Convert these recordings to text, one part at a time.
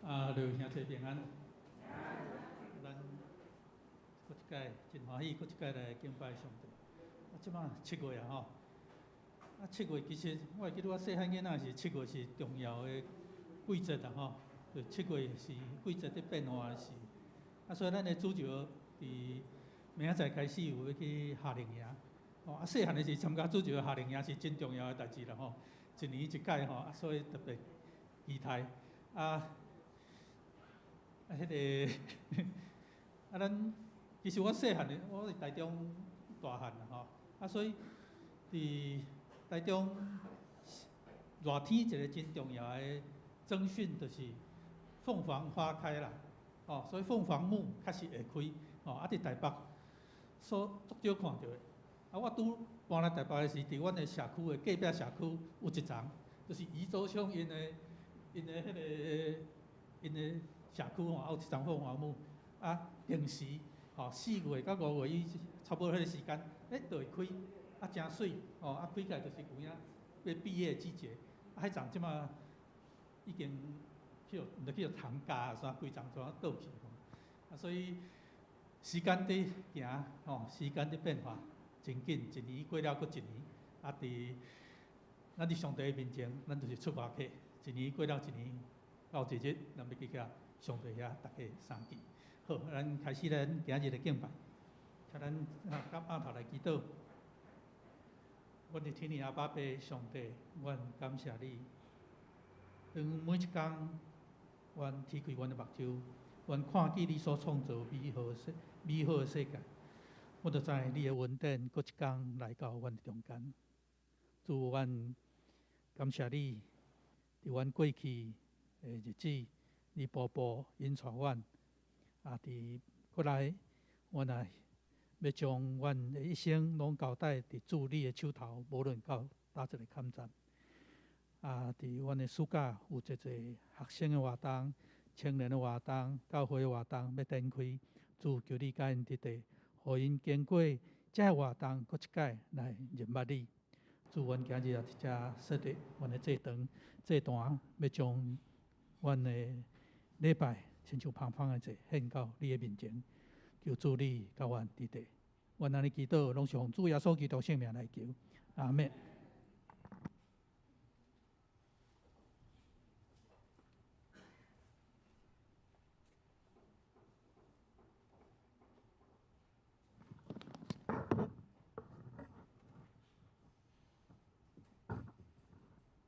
刘兄弟平安。咱搁一届真欢喜，搁一届来敬拜上帝。即马7月吼，7月其实我会记得我细汉囡仔是7月是重要的季节吼，就7月是季节的变化的时。所以咱的主角伫明仔载开始有要去夏令营。细汉的时参加主角夏令营是真重要的代志啦吼，一年一届吼，所以特别期待。迄个咱其实我细汉的，我是台中大汉啦吼，所以伫台中热天一个真重要的征讯就是凤凰花开啦，所以凤凰木确实会开，伫台北所足少看到的。我拄搬来台北的时，伫阮的社区的隔壁社区有一丛，就是宜州乡因的社区有一丛凤凰木，平时4月到5月伊差不多迄个时间，就会开，真水，开起来就是有影要毕业的季节，迄丛即马已经去叫糖咖啊，啥规丛全倒去，所以时间在行，时间在变化，真紧，一年过了搁一年，咱伫上帝面前，咱就是出外客，一年过了一年，到节日，咱要去甲上帝遐大家相见。好，咱开始咱今日的敬拜，请咱甲阿头来祈祷。阮的天父阿爸爸上帝，阮感谢你。当每一天，阮天开阮的目睭，阮看见你所创造美好的世界，我就知你的恩典，搁一天来到阮的中间。主，阮感谢你，伫阮过去的日子，你步步引带阮。伫过来，阮也要将阮的一生拢交代伫主你的手头，无论到倒一个坎站。伫阮的暑假有一学生的活动、青年的活动、教会的活动要展开，主求你甲因伫地，互因经过这活动，搁一届来认捌你。主，阮今日也伫遮设立阮的这段要将阮的礼拜。亲像芳芳的祭献到你的面前，求主你甲阮伫地，阮安尼祈祷，拢是奉主耶稣基督圣名来求，阿们。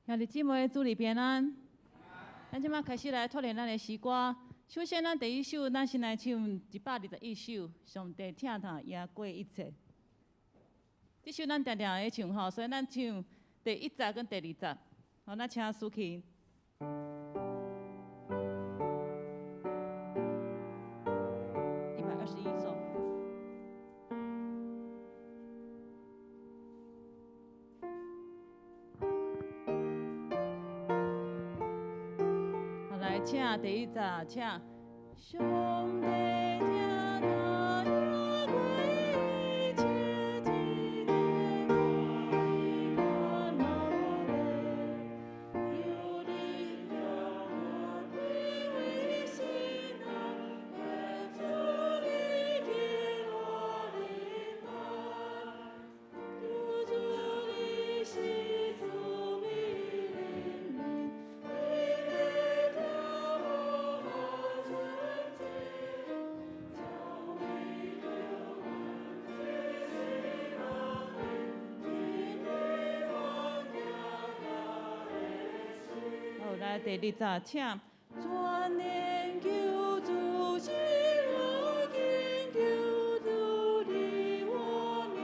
兄弟姊妹，主你平安。咱即马开始来操练咱的诗歌。首先，咱第一首，咱先来唱121首《上帝疼他赢过一切》。这首咱常常会唱吼，所以咱唱第1节跟第2节。好，咱请苏琴。121首。好，来请第1节，请上帝疼他赢过一切，天地万物有你永远归为心啊，愿主你给我领导，有主你是主命令，你的条目存在，教会流亡最最高明，天地万有好，来第2节，请全年救主心我敬求主你我命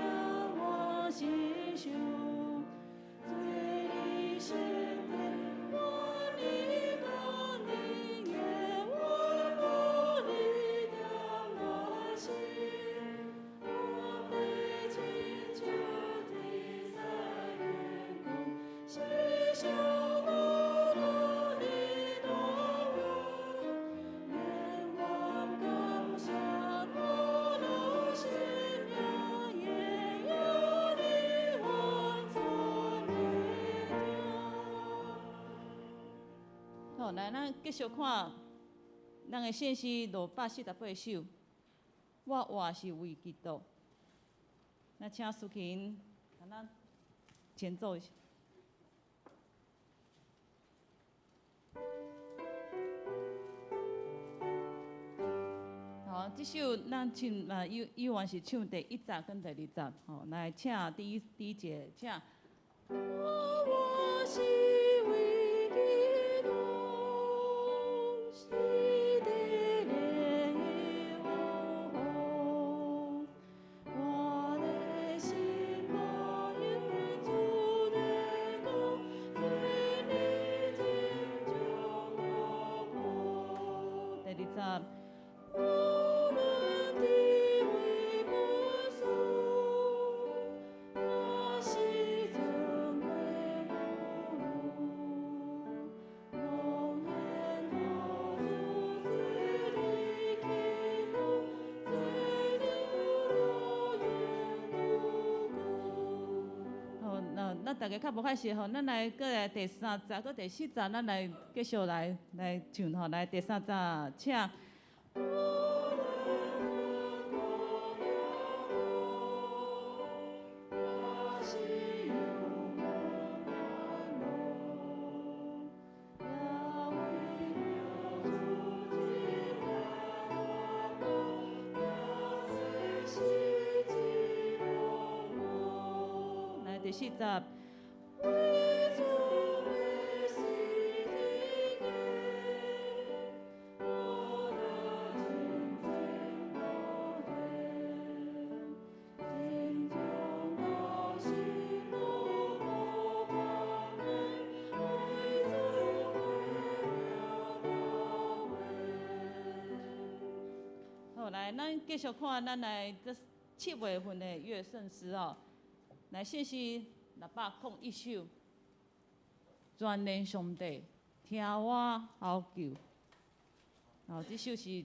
我心胸，最理圣天我你高你也我不你的马心，我被请求的在天空，牺牲我的你的我，愿望刚下我的信仰，也有你完成你的。好，来，咱继续看咱的献诗648首，我活是为基督。那请苏琴，让咱前奏一下。好，这首咱唱以往是唱第1节跟第2节，好，来请第一节，请。我活是为基督。大家较无解释吼，咱来过来第3节，搁第4节，咱来继续来唱吼，来第3节，请。来第4节。好，来，咱继续看咱来这7月份的乐圣诗哦，来献诗601首，全能上帝，听我呼求。哦，这首是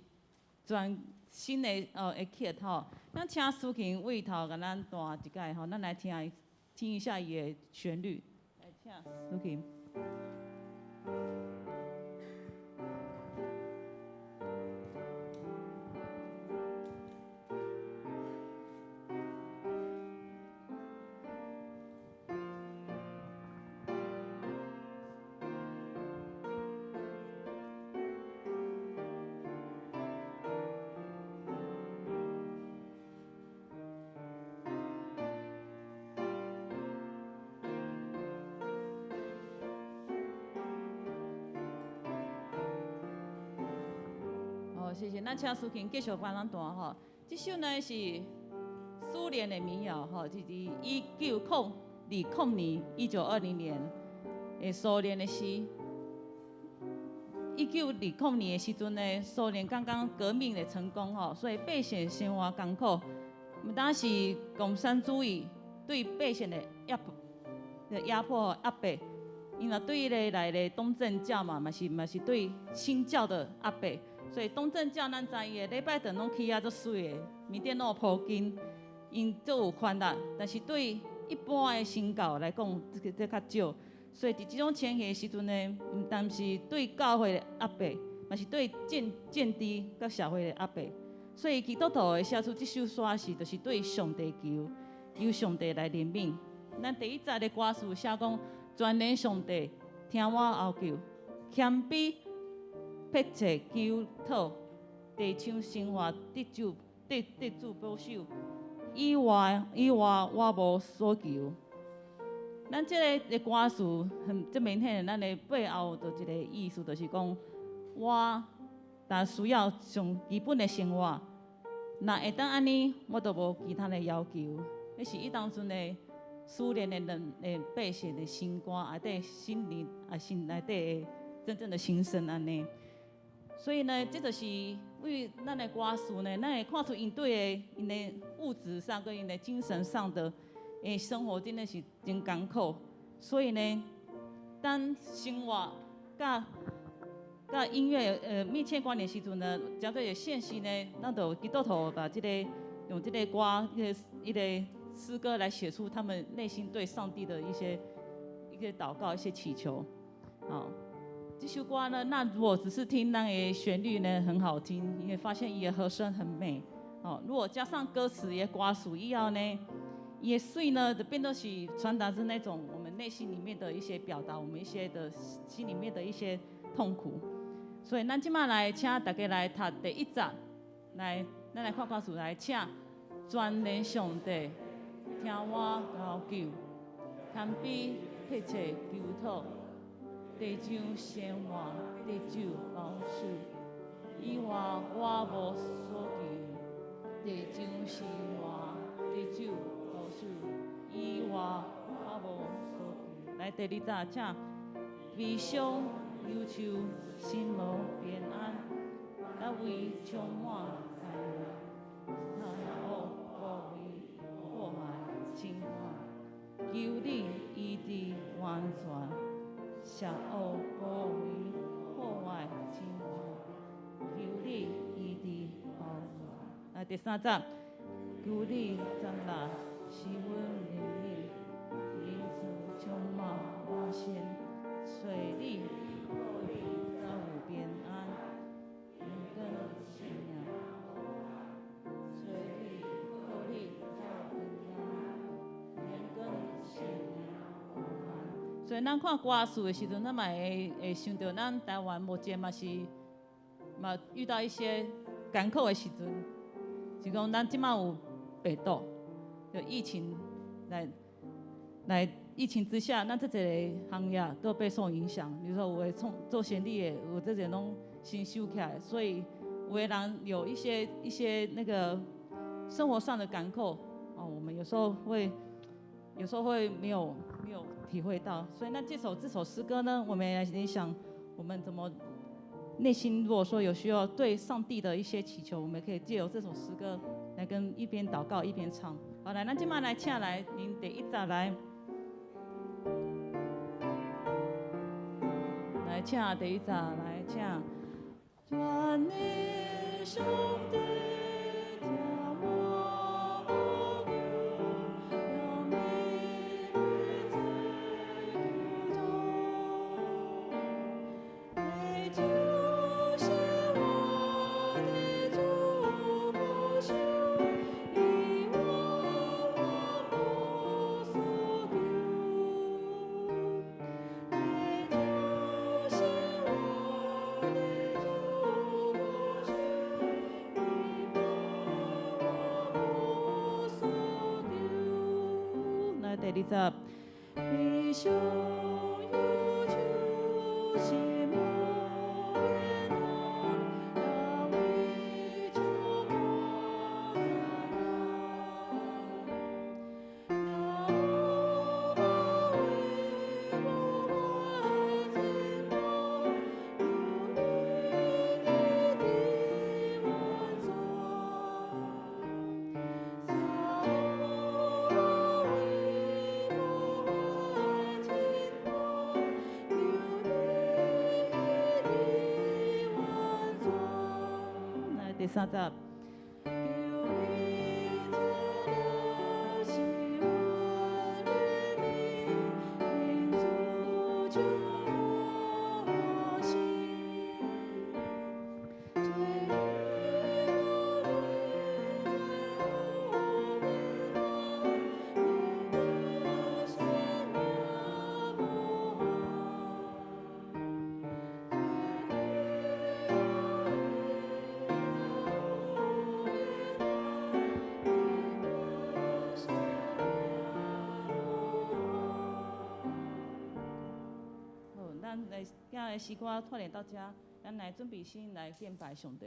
全新的会起的头，咱请苏琴为头甲咱弹一解吼，咱来听一下伊的旋律，来请苏琴。谢谢，咱请苏琴继续帮咱弹吼。这首呢是苏联的民谣吼，就是1920年、1920年的苏联的诗。1920年的时阵呢，苏联刚刚革命的成功吼，所以百姓生活艰苦。当时共产主义对百姓的压迫压迫，因为对咧来的东正教嘛是对新教的压迫。所以东正教咱知伊个礼拜堂拢起啊足水个，面顶拢有铺巾，因足有宽力，但是对一般的新教来讲，这较少。所以伫即种情形时阵呢，毋但是对教会的压迫，嘛是对政治甲社会的压迫。所以基督徒会写出即首诗是，就是对上帝求，由上帝来怜悯。咱第1节的歌词写讲，全能上帝听我呼求，谦卑。迫切求讨，地上生活得主保守，以外我无所求。咱这个歌词很即明显，咱的背后就一个意思，就是讲我但需要上基本的生活，若会当安尼，我就无其他的要求。那是伊当阵的苏联的人的百姓的心肝内底心灵心内底的真正的心声安尼。所以呢，这就是为咱的歌词呢，咱会看出因对因的物质上跟因的精神上的生活真的是真艰苦。所以呢，当生活甲音乐密切关联时阵呢，交对献诗呢，咱就基督徒把用这个歌一个诗歌来写出他们内心对上帝的一些祷告、一些祈求，好。这首歌呢，那如果只是听那个旋律呢，很好听，你会发现伊的和声很美。哦，如果加上歌词也歌词以后呢，伊的水呢，就变得是传达着那种我们内心里面的一些表达，我们一些的心里面的一些痛苦。所以咱即马来请大家来读第1集，来，咱来看歌词，来请全能上帝听我高求，堪比佩切求讨。地上生活，地主保守，以外我无所求。地上生活，地主保守，以外我无所求。来第2集，请悲伤忧愁，心无平安，那为充满灾难，那恶无为祸害侵犯，求你医治完全。邪恶无为，破坏侵犯，求你医治保护。来第3集，求你站立，是阮怜悯，因此充满我心，找你，互你才有平安，人跟信仰，找你，互你才有平安，人跟信仰。所以咱看歌词的时阵，咱嘛会想到咱台湾目前嘛是遇到一些艰苦的时阵，是讲咱即马有病毒，就疫情来疫情之下，咱这个行业都备受影响。比如说有的做生意的，有这些拢先收起来，所以有的人有一些那个生活上的艰苦哦，我们有时候会没有体会到，所以那这首诗歌呢，我们来联想，我们怎么内心如果说有需要对上帝的一些祈求，我们可以借由这首诗歌来跟一边祷告一边唱。好，来，咱今晚来请来您第1集来请第1集来请，全能上帝。第2集，悲伤忧愁，心无平安，那为充满灾难，那无为无我前方，有你的完第3集。今日诗歌拖连到这，咱来准备先来敬拜上帝。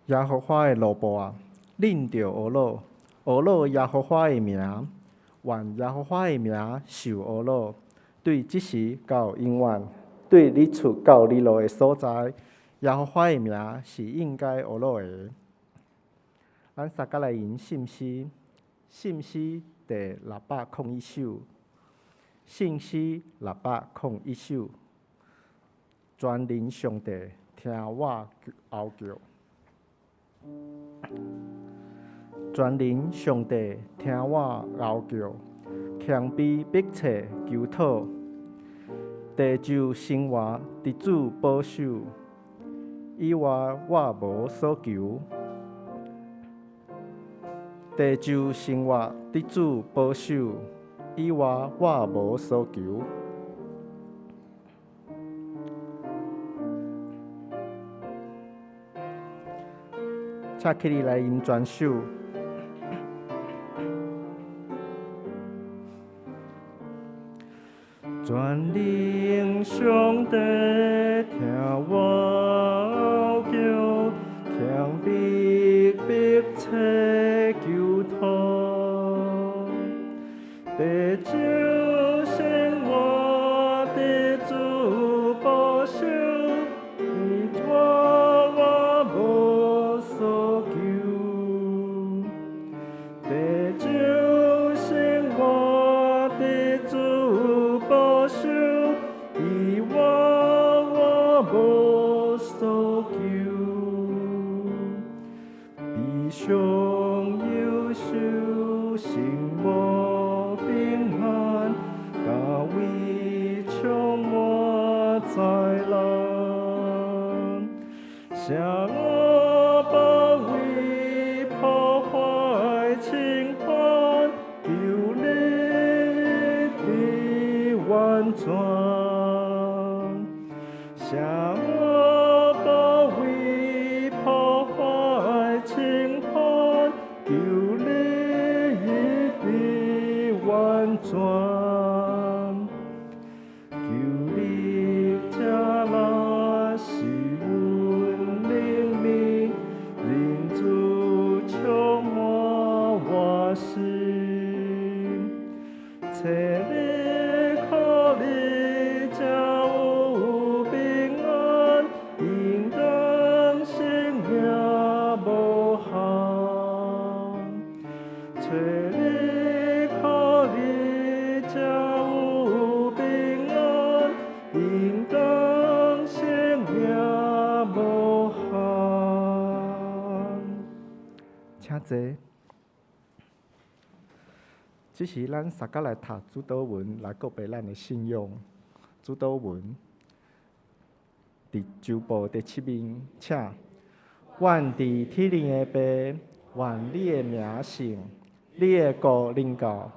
耶和华的路步啊，恁着学老，学老耶和华的名，愿耶和华的名受学老，对即时到永远，对你出到你落的所在，耶和华的名是应该学老的。咱三甲来吟信诗，信诗第601首，信诗601首，全能上帝听我哀叫。全能上帝听我哀叫，强逼迫切求讨，地就生活伫主保守，以外我无所求。地就生活伫主保守，以外我无所求。请起立来吟全首。全能上帝听我哀叫，强逼迫切求讨，地就生活伫主保守，以我无所求。地就生活伫主保守，以我无所求。悲伤忧愁，心无平安，教会充满灾难，向我包围破坏侵犯，求你的完全。向我包围破坏侵犯，求你的完全。求你接纳是阮灵命，认主充满我心，找你靠你才有平安，应当生命无憾。找你靠你才有平安，应当生命无憾。请坐。这是咱三甲来读主祷文来告白咱的信仰。主祷文伫周报第7面，请愿伫天灵的爸，愿你的名圣，你的国临到，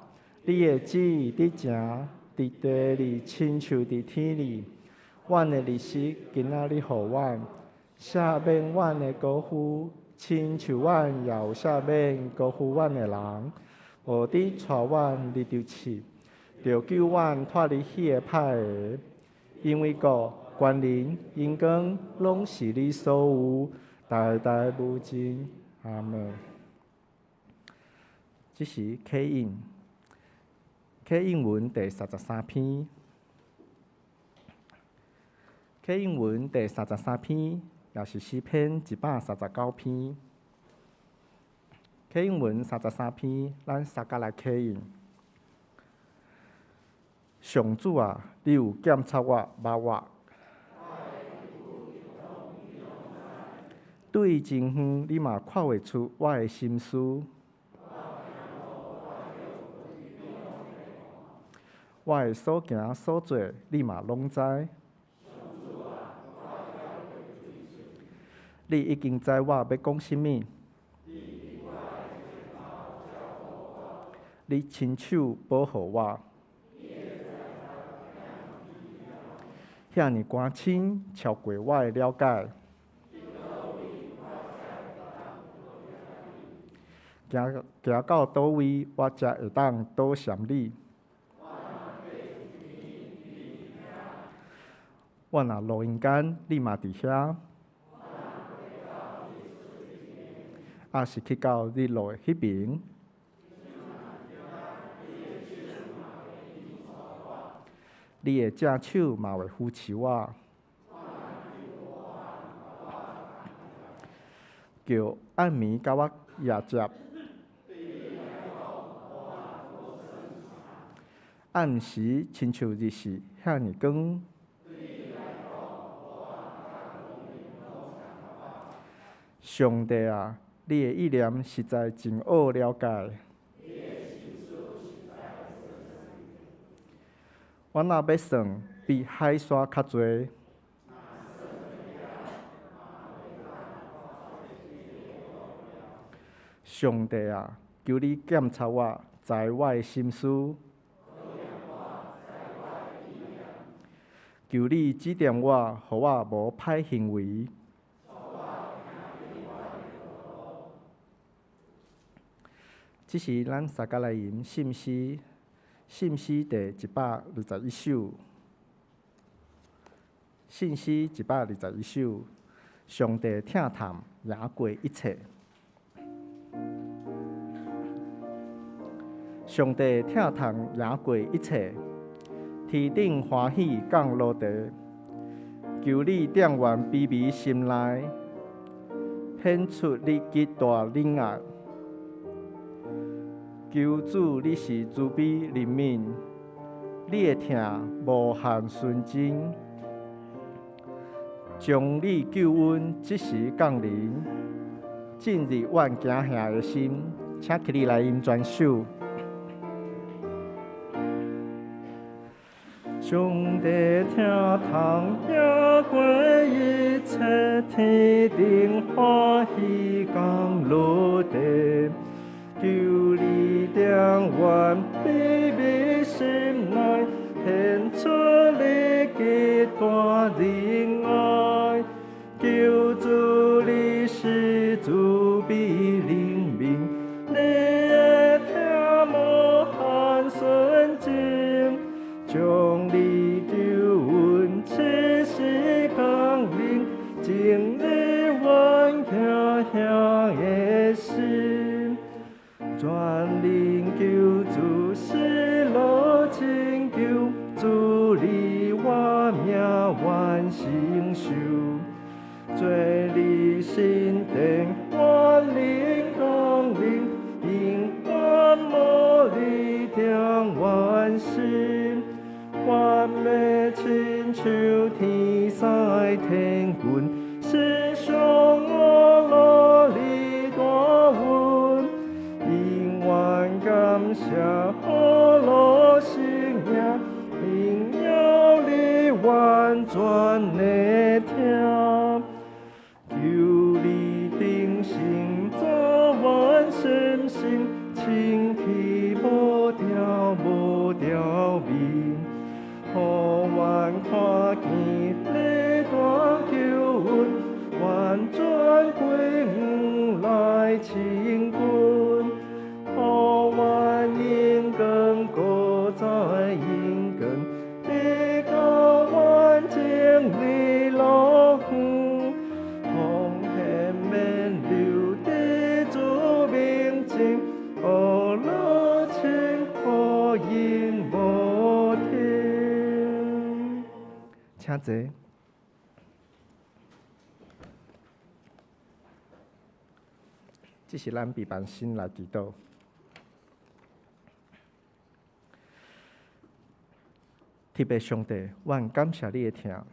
你的旨意伫正，伫地里亲像伫天里。阮的日食今仔日互阮，赦免阮的辜负，亲像阮也有赦免辜负阮的人。无伫带阮入着试，着救阮脱离迄个歹个。因为国、权能、荣光，拢是你所有，代代无尽。阿门。这是启应，启应文第33篇。启应文第33篇，也是诗篇139篇。启应文33篇，咱三甲来启应。上主啊，你有检察我捌我，对前远你嘛看会出我的心思。我的所行所做，你嘛拢知。你已经知我要讲甚物。你亲手保护我，遐尼关心，超过我的了解。行到倒位，我才会当倒闪你。我若录音间，你嘛伫遐。也是去到日落的迄边。你的正手嘛会扶持我，叫暗暝甲我夜接。暗时亲像日是遐尼光。上帝啊，你的意念实在真好了解。我若要算，比海沙较侪。上帝啊，求你检察我，知我的心思。求你指点我，互我无歹行为。这是咱撒迦利亚信息第121首。信息121首，上帝听探也过一切。上帝听探也过一切。天顶欢喜降落地，求你点燃卑微心内，显出你极大仁爱。求主，你是慈悲怜悯，你的疼无限纯真，将你救恩即时降临，进入阮惊吓的心。请起立来吟全首。上帝听探也过一切，天顶欢喜降落地，求你点燃卑微心内，显出你极大仁爱。求主，你是慈悲怜悯，你的疼无限纯真，将你救恩即时降临，进入阮惊吓的心。全能救主失落拯救，主你我命愿承受。罪你心定，我灵降临，因我无力量完心。我要亲像天使天君，是上我落你大恩，因愿感谢我落生命，因有你完全的听。求你定心做阮心性，清气无条面，互阮看见你大救恩，完全归吾来亲近，互阮因更搁再因更，你教阮经历路远。留地主明镜，何乐情何因无听？请坐。这是咱备办心来祈祷。特别上帝，阮感谢你的疼，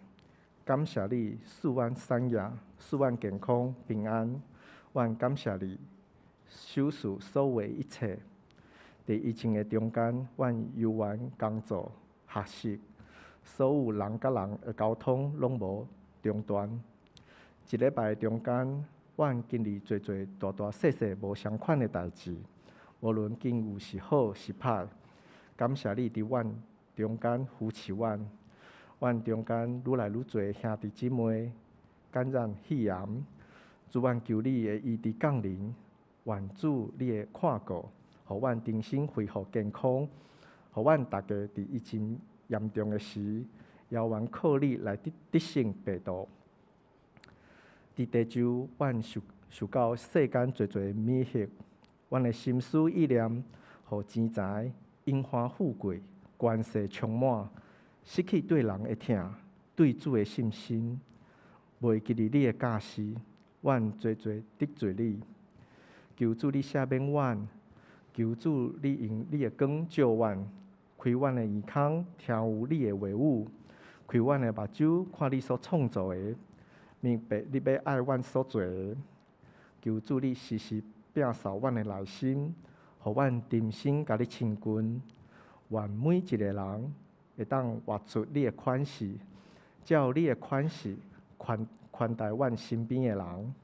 感谢你赐阮产业，赐阮健康平安。阮感谢你手术所有一切。伫疫情的中间，阮游玩、工作、学习，所有人甲人的沟通拢无中断。一礼拜中间，阮经历侪大大细细无相款的代志，无论境遇是好是歹，感谢你伫阮中间扶持阮。阮中间愈来愈侪兄弟姊妹感染肺炎，主阮求你的医治降临，愿主你的看顾，互阮重新恢复健康，互阮大家伫疫情严重的时，也愿靠你来得胜病毒。伫地州，阮受到世间侪侪迷惑，阮的心思意念，互钱财、荣华富贵、权势充满，失去对人的疼，对主的信心，袂记哩你的教示，阮侪侪得罪你。求主你赦免阮，求主你用你的光照阮，开阮的耳孔，听有你的话语，开阮的目睭，看你所创造的，明白你要爱阮所做的。求主你时时摒扫阮的内心，互阮真心甲你亲近。愿每一个人会当活出你的款式，照你的款式款待阮身边的人。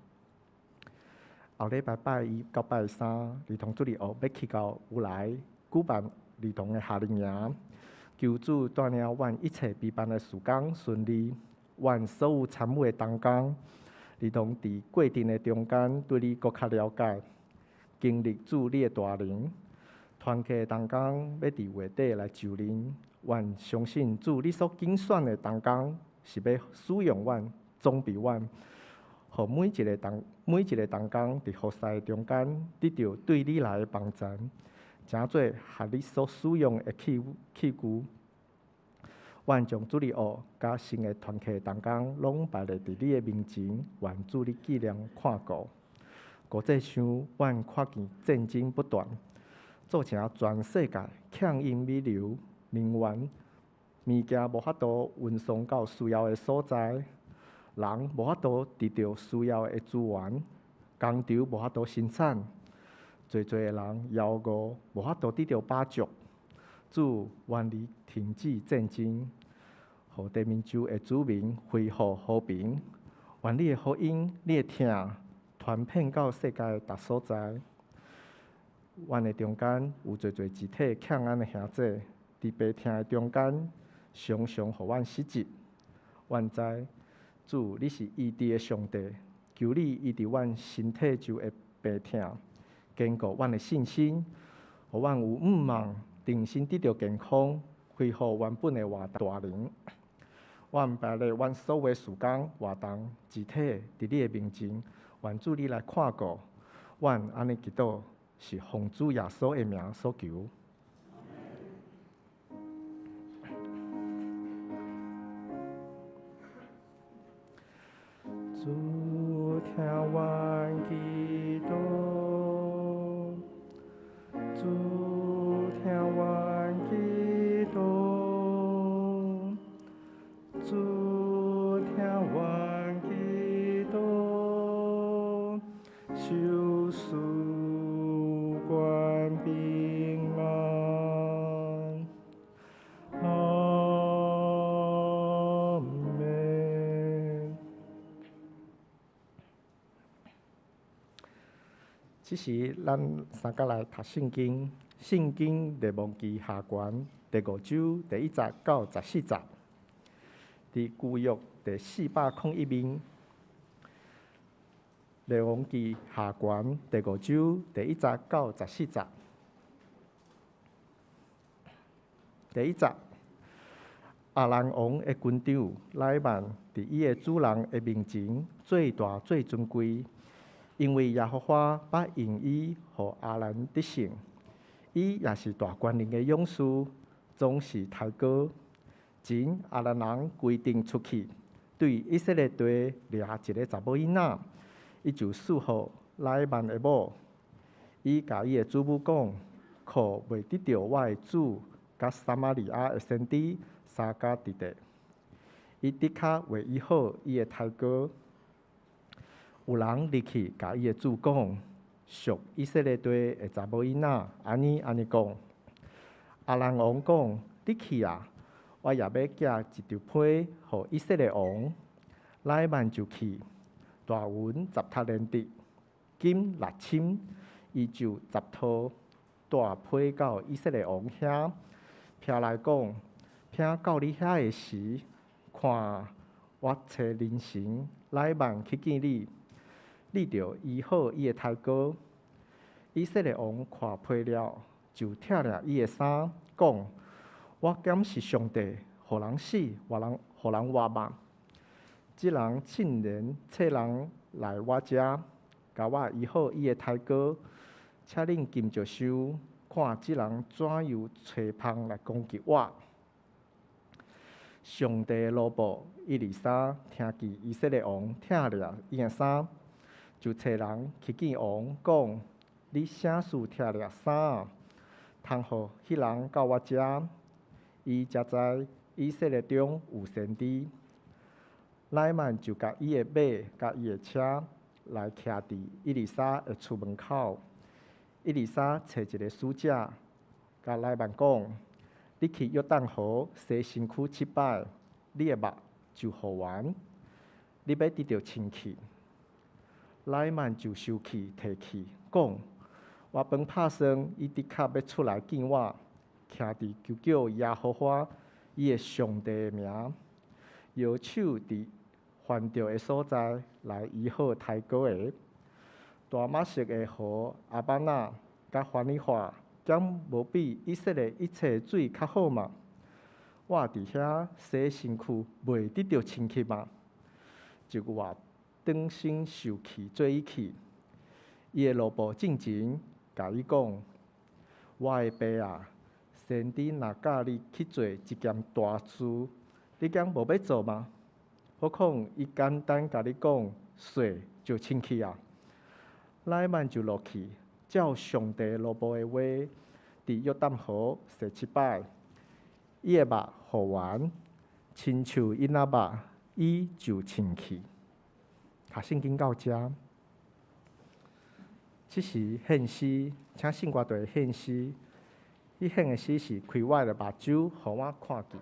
后礼拜拜一到拜三，儿童主日学要去到有来举办儿童的夏令营。求主带领阮一切备办的事工顺利，阮所有参与的同工，儿童伫过程的中间对你更较了解，经历主你的大能。团契的同工要伫月底来就任，阮相信主你所拣选的同工是要使用阮、装备阮。互每一个同工伫服侍中间得到对你来的帮助，诚做合你所使用的器具。阮将主日学甲新的团契同工拢摆咧伫你的面前，愿主你纪念看顾。古这想，阮看见战争不断，造成全世界强因米流、能源、物件无法度运送到需要的所在。人无法度得到需要的资源，工厂无法度生产，侪侪的人枵餓，无法度得到饱足。主愿你停止战争，互地面洲的子民恢复和平。愿你的福音、你的疼传遍到世界的各所在。阮的中间有侪侪肢体欠安的兄弟，伫病痛的中间，常常互阮失职。愿知主，你是医治的上帝，求你医治阮身体就的病痛，坚固阮的信心，互阮有望定心得到健康，恢复原本的活大能。阮摆咧阮所有的事工、活动、肢体伫你的面前，愿主你来看顾。阮安尼祈祷，是奉主耶稣的名所求。主听阮祈祷，主听阮祈祷，主听阮祈祷，求赐阮平安。阿门。这时，咱三甲来读圣经。圣经列王记下传第5章第1节到14节，伫旧约第401面。列王记下传第5章第1节到14节。第1节，亚兰王的军长乃曼伫伊的主人的面前最大最尊贵。因为耶和华捌用伊，互亚兰得胜，伊也是大权能的勇士，总是太高。前亚兰人规定出去，对以色列地掠一个查某囡仔，伊就赐予乃曼的某。伊甲伊的主母讲：可袂得到我的主甲撒玛利亚的先知相加伫地。伊的确为医好伊的太高。有人入去甲伊的主讲，属以色列地的查某囡仔，安尼讲。亚兰王讲：你去啊，我也要寄一条批互以色列王。乃曼就去，大云10塔连得，金6千，伊就10套大批到以色列王遐，飘来讲：听到你遐的时，看我找人神，乃曼去见你。你着医好伊的太高。以色列王看批了，就拆了伊的衫，讲：我敢是上帝，互人死，互人活嘛？即人竟然找人来我遮，甲我医好伊的胎哥，请恁金石收，看即人怎样找芳来攻击我。上帝的奴仆伊丽莎听见以色列王拆掠伊的衫，就找人去见王，讲：你啥事拆掠衫啊？通互迄人到我遮，伊才知以色列中有先知。乃曼就甲伊的马甲伊的车来徛伫伊丽莎的厝门口。伊丽莎找一个使者，甲乃曼讲：你去约旦河洗身躯7摆，你的目就复原，你要得到清气。乃曼就生气提气，讲：我饭拍算，伊的确要出来见我，徛伫求叫耶和华伊的上帝的名，摇手伫犯着的所在来医好胎哥的。大马色的河阿巴那甲法尼化，敢无比以色列一切水较好嘛？我伫遐洗身躯，袂得到清气嘛？一月转身受气做伊去。伊的奴仆进前甲伊讲：我的爸啊，先知若教你去做一件大事，你敢无要做吗？何况伊简单甲你讲，洗就清气啊！乃曼就落去，照上帝奴仆的话，伫约旦河洗7摆，伊的目复原，亲像囡仔目，伊就清气。读圣经到遮，即时献诗，请圣歌队献诗。伊献的诗是开我的目睭，互我看见。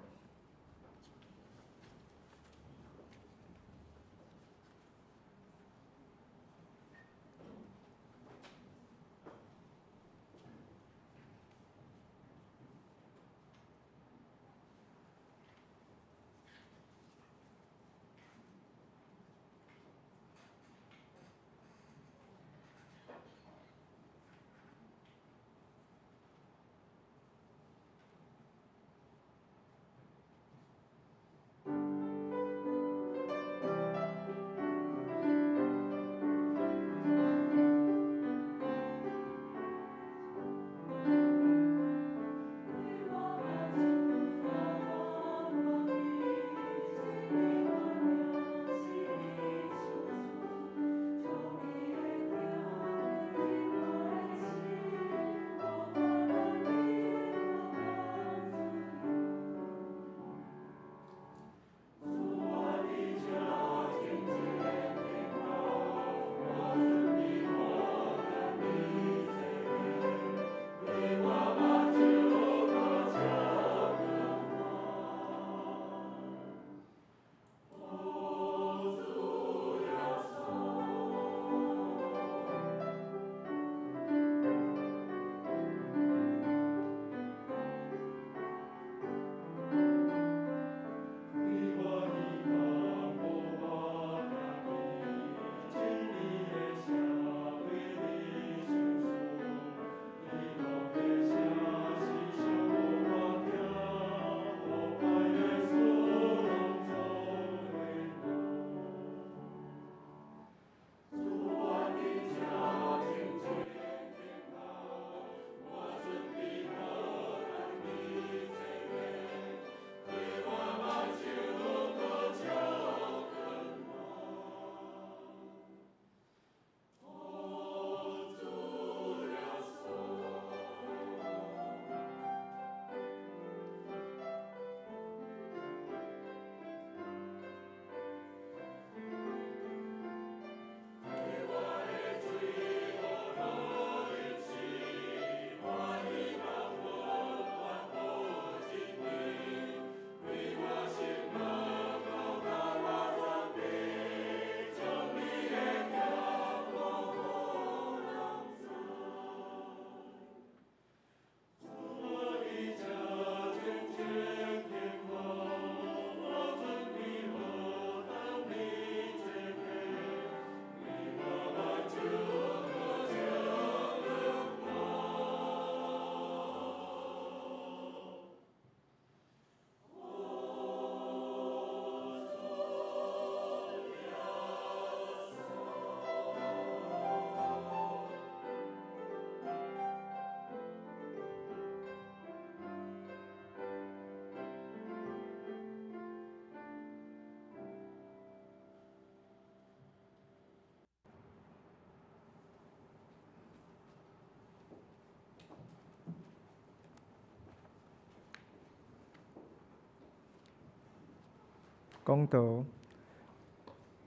讲道，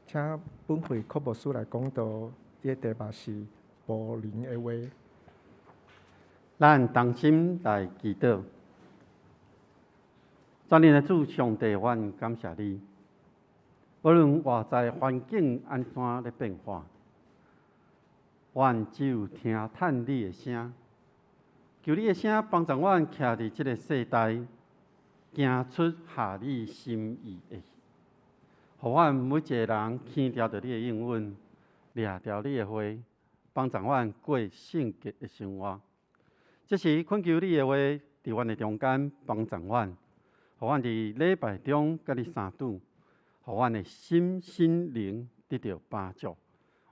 请本会科牧师来讲道，伊题目是无灵的话。咱同心来祈祷，全能的主上帝，阮感谢你。无论外在环境安怎咧变化，阮只有听叹你的声，求你的声帮助阮徛伫即个世代，行出合你心意的，互阮每一个人听调着你的应允，掠调你的话，帮助阮过圣洁的生活。这时恳求你的话伫阮的中间帮助阮，互阮伫礼拜中甲你相拄，互阮的心灵得到帮助。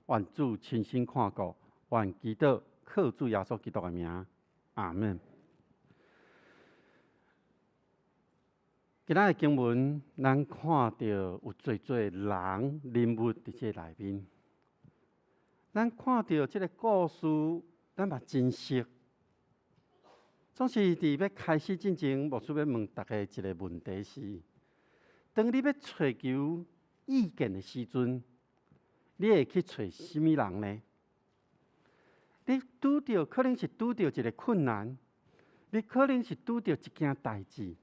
愿主亲身看顾，愿祈祷靠主耶稣基督的名，阿门。今仔的经文，咱看到有侪人人物伫这内面，咱看到这个故事，咱嘛真熟。总是伫要开始之前，牧师要问大家一个问题是：当你要寻求意见的时阵，你会去找什么人呢？你可能是拄到一个困难，你可能是拄到一件代志，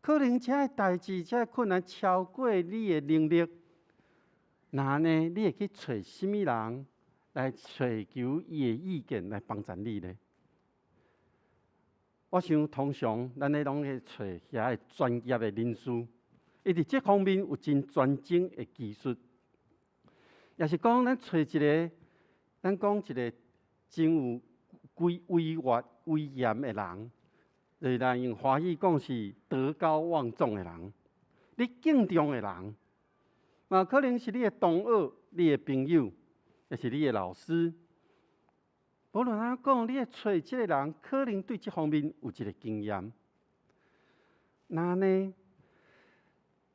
可能这个代志、这个困难超过你的能力，那呢，你会去找什么人来寻求伊的意见来帮助你呢？我想，通常咱咧拢会找遐个专业的人士，伊伫这方面有真专精的技术，也是讲咱找一个，咱讲一个真有威严的人，就是咱用华语讲是德高望重的人，你敬重的人，嘛可能是你的同学、你的朋友，也是你的老师。无论安怎讲，你会找这个人，可能对这方面有一个经验。那呢，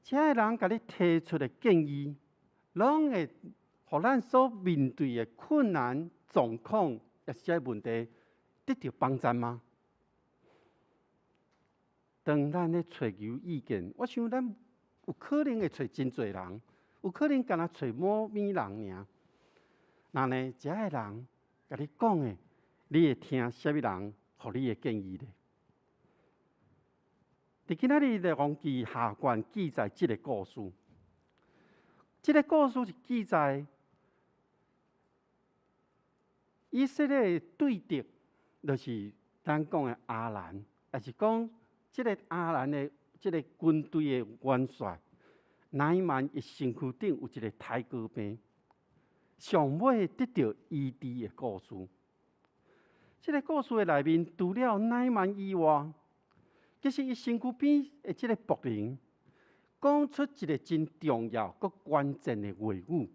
这个人甲你提出的建议，拢会互咱所面对的困难状况，也是这个问题得到帮助吗？当咱咧找求意见，我想咱有可能会找真侪人，有可能干那找某咪人尔。那呢，这个人甲你讲的，你会听什么人互你的建议呢？伫今仔日的王记下卷记载这个故事，这个故事是记载以色列的对敌，就是咱讲的亚兰，也是讲这个亚兰的这个军队的元帅乃縵伊身躯顶有一个胎膏病。上尾得到医治的故事，这个故事的内面，除了乃縵以外，其实伊身躯边的这个仆人，讲出一个真重要、佮关键的话语，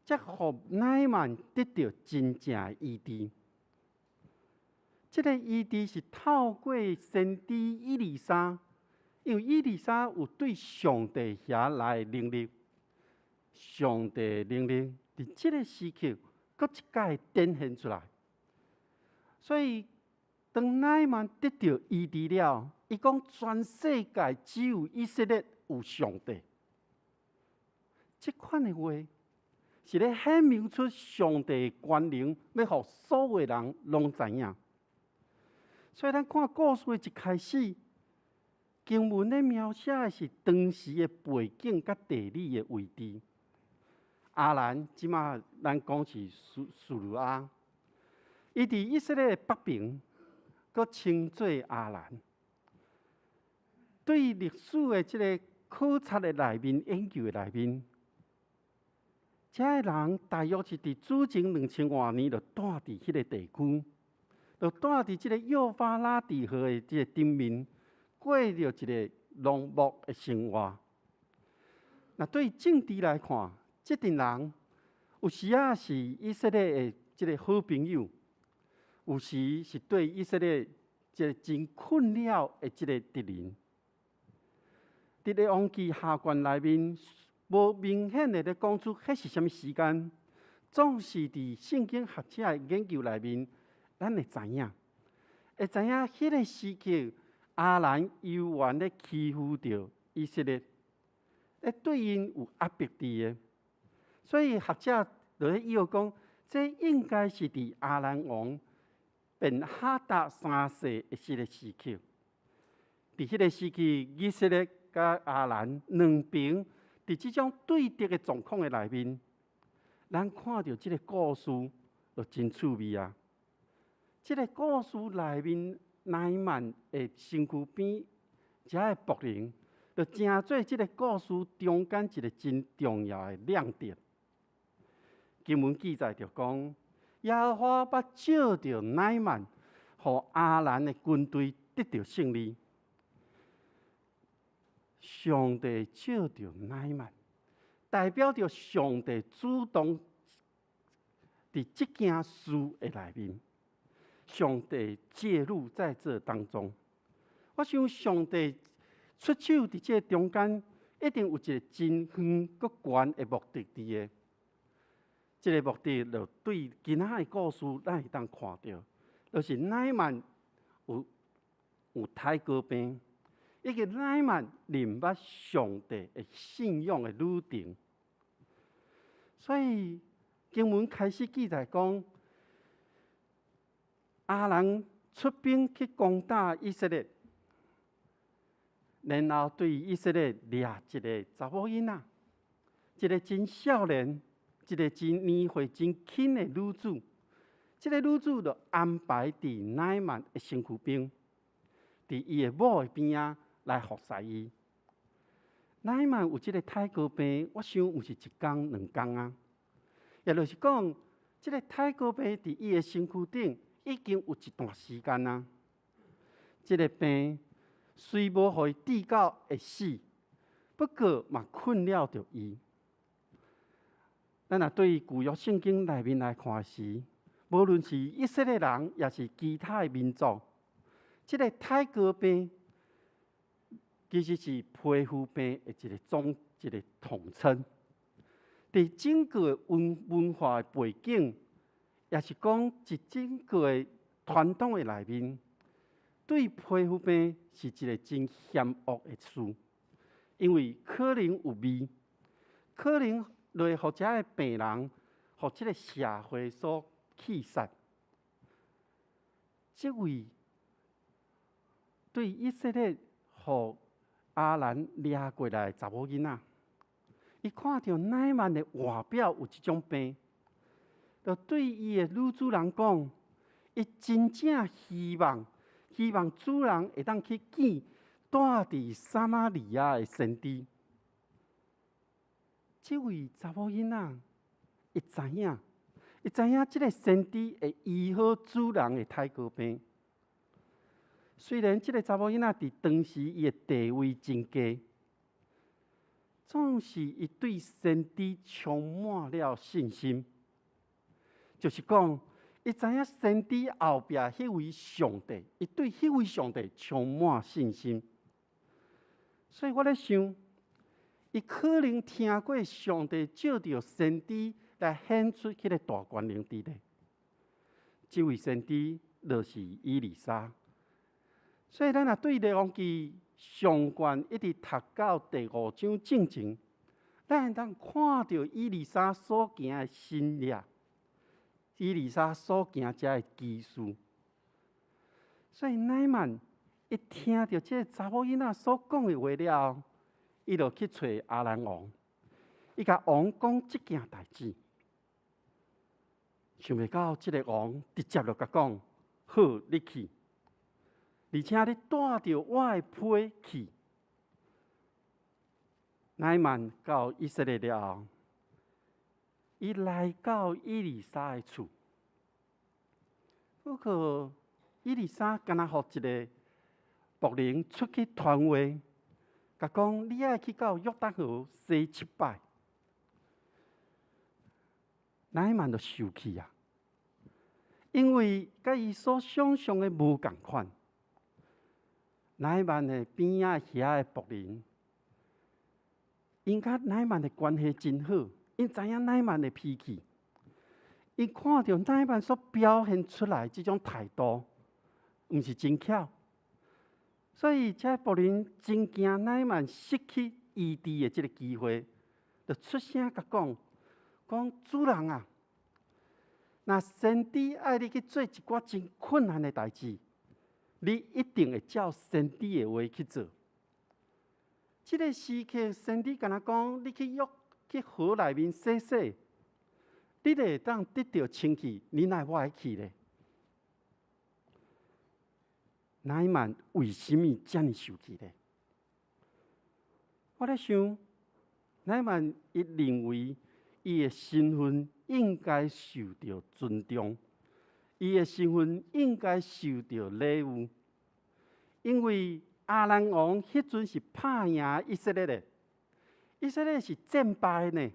才互乃縵得到真正的医治。这个医治是透过先知以利沙，因为以利沙有对上帝遐来的能力。上帝能力伫这个时刻，搁一摆展现出来。所以，当乃縵得到医治了，伊讲全世界只有以色列有上帝。这款的话，是咧显明出上帝的权能，要互所有人拢知影。所以，咱看故事的一开始，经文咧描写的是当时的背景甲地理的位置。亚兰即马咱讲是苏鲁亚，伊伫以色列北边，佮称作亚兰。对历史的这个考察的内面、研究的内面，这个人大约是伫主前2000多年就住伫迄个地区，就住伫这个幼发拉底河的这个顶面，过着一个农牧的生活。那对政治来看，这群人有时啊是以色列的这个好朋友，有时是对以色列这个真困扰的这个敌人。伫咧王记下卷内面，无明显的咧讲出迄是什么时间，总是伫圣经学者的研究内面，咱会知影，迄个时刻亚兰犹原咧欺负着以色列。对因有压迫伫的，所以学者就咧以后讲，这应该是伫亚兰王便哈达3世的迄个时期。伫迄个时期，以色列甲亚兰两边伫即种对敌的状况的内面，咱看到即个故事就真趣味啊！即个故事内面，乃曼的身躯边遮的仆人，就成做即个故事中间一个真重要的亮点。经文记载着讲，耶和华捌照着乃曼，互亚兰的军队得到胜利。上帝照着乃曼，代表着上帝主动伫即件事的内面，上帝介入在这当中。我想上帝出手伫这中间，一定有一个真远搁悬的目的伫个。这个目的就对今仔的故事，咱会当看到，就是乃曼有太高病。一个乃曼明白上帝的信仰的旅程，所以经文开始记载讲，亚兰出兵去攻打以色列，然后对以色列掠一个查某囡仔，一个真少年，一个真年岁真轻的女子。这个女子就安排伫乃曼的身躯边，伫伊的某的边仔。来服侍伊。乃曼有即个太高病，我想毋是一天两天啊，也就是讲，即个太高病伫伊的身躯顶已经有一段时间啊。即个病虽无互伊治到会死，不过嘛困扰着伊。咱若对旧约圣经内面来看时，无论是以色列人，也是其他的民族，即个太高病。其实是皮肤病的一个统称。伫整个文化的背景，也是讲一整个的传统的内面，对皮肤病是一个真险恶的事，因为可能有味，可能会互遮的病人，互即个社会所气杀。这位对以色列互亚兰掠过来查某囡仔，伊看到乃曼的外表有这种病，就对伊的女主人讲，伊真正希望主人会当去见住伫撒玛利亚的先知。这位查某囡仔，伊知影这个先知会医好主人的太高病。虽然这个查某囡仔伫当时伊的地位真低，总是伊对先知充满了信心。就是讲，伊知影先知后壁迄位上帝，伊对迄位上帝充满信心。所以我咧想，伊可能听过上帝照着先知来显出迄个大权能伫咧。这位先知就是以利沙。所以，咱若对列王记上卷一直读到第5章正前，咱会当看到以利沙所行的新业，以利沙所行遮的奇事。所以，乃曼一听到这个查某囡仔所讲的话了后，伊就去找亚兰王，伊甲王讲这件代志。想袂到，这个王直接就甲讲：好，你去。而且你带着我的皮去。乃曼到以色列了后，伊来到以利沙的厝。不过，以利沙敢若互一个仆人出去传话，甲讲你爱去到约旦河洗7摆。乃曼就生气啊，因为甲伊所想象的无共款。乃曼的边仔遐的仆人，因甲乃曼的关系真好，因知影乃曼的脾气，因看到乃曼所表现出来这种态度，毋是真巧，所以这仆人真惊乃曼失去医治的这个机会，就出声甲讲主人啊，那先知爱你去做一寡真困难的代志，你一定会照先知的话去做。这个时刻，先知敢若讲，你去河内面洗洗，你就会当得到清气，你哪会去呢？乃缵为什么这么受气呢？我在想，乃缵伊认为伊的身份应该受到尊重，伊的身份应该受到礼物，因为亚兰王迄阵是打赢以色列的，以色列是战败呢。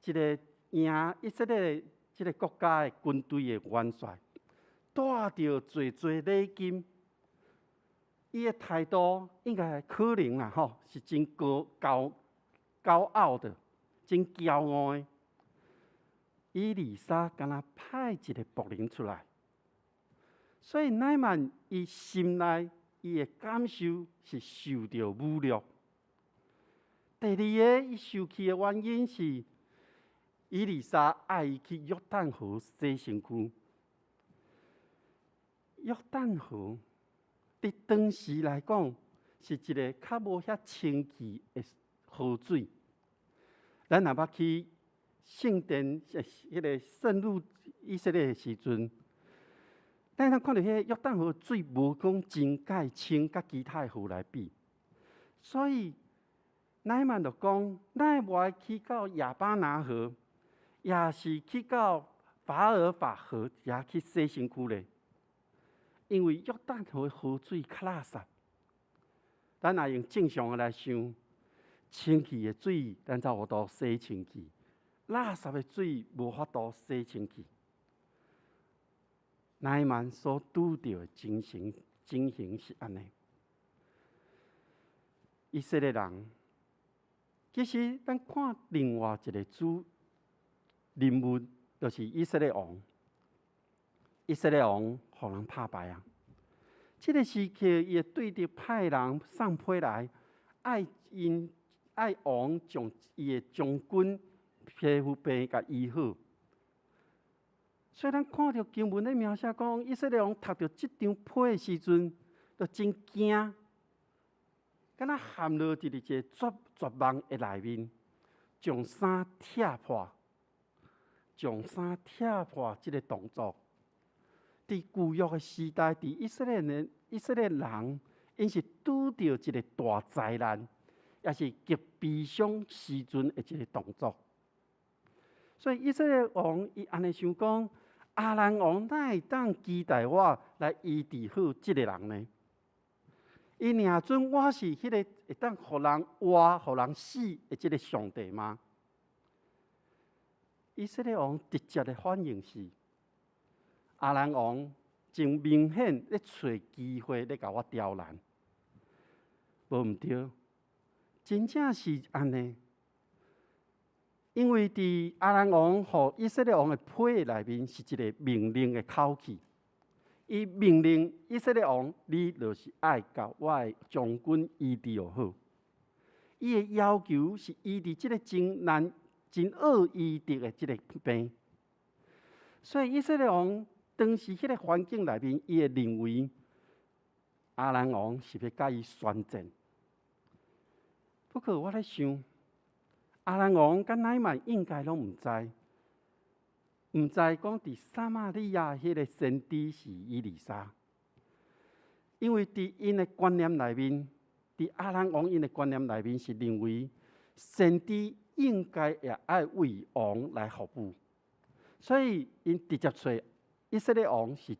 一个赢以色列这个国家的军队的元帅，带着侪礼金，伊的态度应该可能啦吼，是真高傲的，真骄傲的。以利沙敢若派一个仆人出来，所以乃缵伊心内伊的感受是受到侮辱。第二个伊受气的原因是，以利沙爱伊去约旦河洗身躯。约旦河伫当时来讲，是一个较无遐清气的河水。咱若捌去圣殿，迄个圣路以色列的时阵，咱看到迄个约旦河水无讲真介清，甲其他的河来比。所以乃缵就讲，咱无爱去到亚巴拿河，也是去到法尔法河，也去洗身躯咧。因为约旦河的河水较垃圾，咱若用正常的来想，清气的水咱才有度洗清气，垃圾的水无法度洗清气。乃缵所拄到的情形是安尼。以色列人，其实咱看另外一个人物，就是以色列王。以色列王互人打败啊！这个时刻，伊会对着派人送批来，爱王将伊的将军皮肤病甲医好。所以咱看到经文的描写讲，以色列王读到这张批的时阵，就真惊，敢若陷落伫一个绝望的内面，将衫拆破，这个动作。伫旧约的时代，伫以色列人，因是拄到一个大灾难，也是极悲伤时阵的一个动作。所以以色列王伊安尼想讲，亚兰王哪会当期待我来医治好这个人呢？伊认准我是迄个会当互人活、互人死的这个上帝吗？以色列王直接的反应是。亚兰王真明显咧找机会咧甲我刁难，无毋对，真正是安尼。因为伫亚兰王和以色列王的批内面是一个命令的口气，伊命令以色列王，你就是爱甲我的将军医治好。伊的要求是医治这个真难、真恶医治的这个病，所以以色列王。当时迄个环境内面，伊会认为亚兰王是要甲伊宣战。不过我咧想，亚兰王甲乃缵应该拢毋知讲伫撒玛利亚迄个先知是以利沙，因为伫因的观念内面，伫亚兰王因的观念内面是认为先知应该也爱为王来服务，所以因直接找。以色列王是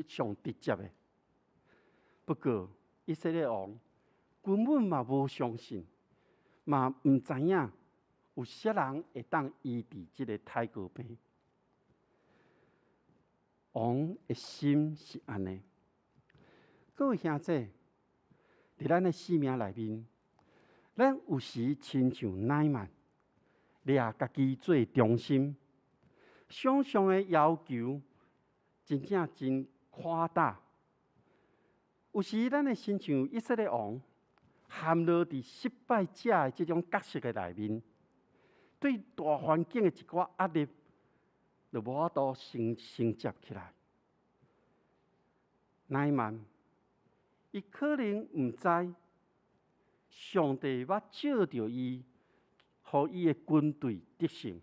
上直接的，不过以色列王根本嘛无相信，嘛毋知影有些人会当医治这个太过病。王的心是安尼。各位兄弟，伫咱的生命内面，咱有时亲像乃缵，掠家己做中心，常常的要求。真正真夸大，有时咱的亲像以色列王，陷落伫失败者的这种角色的内面，对大环境的一寡压力，就无法度承接起来。乃曼，伊可能毋知上帝捌照着伊，互伊的军队得胜。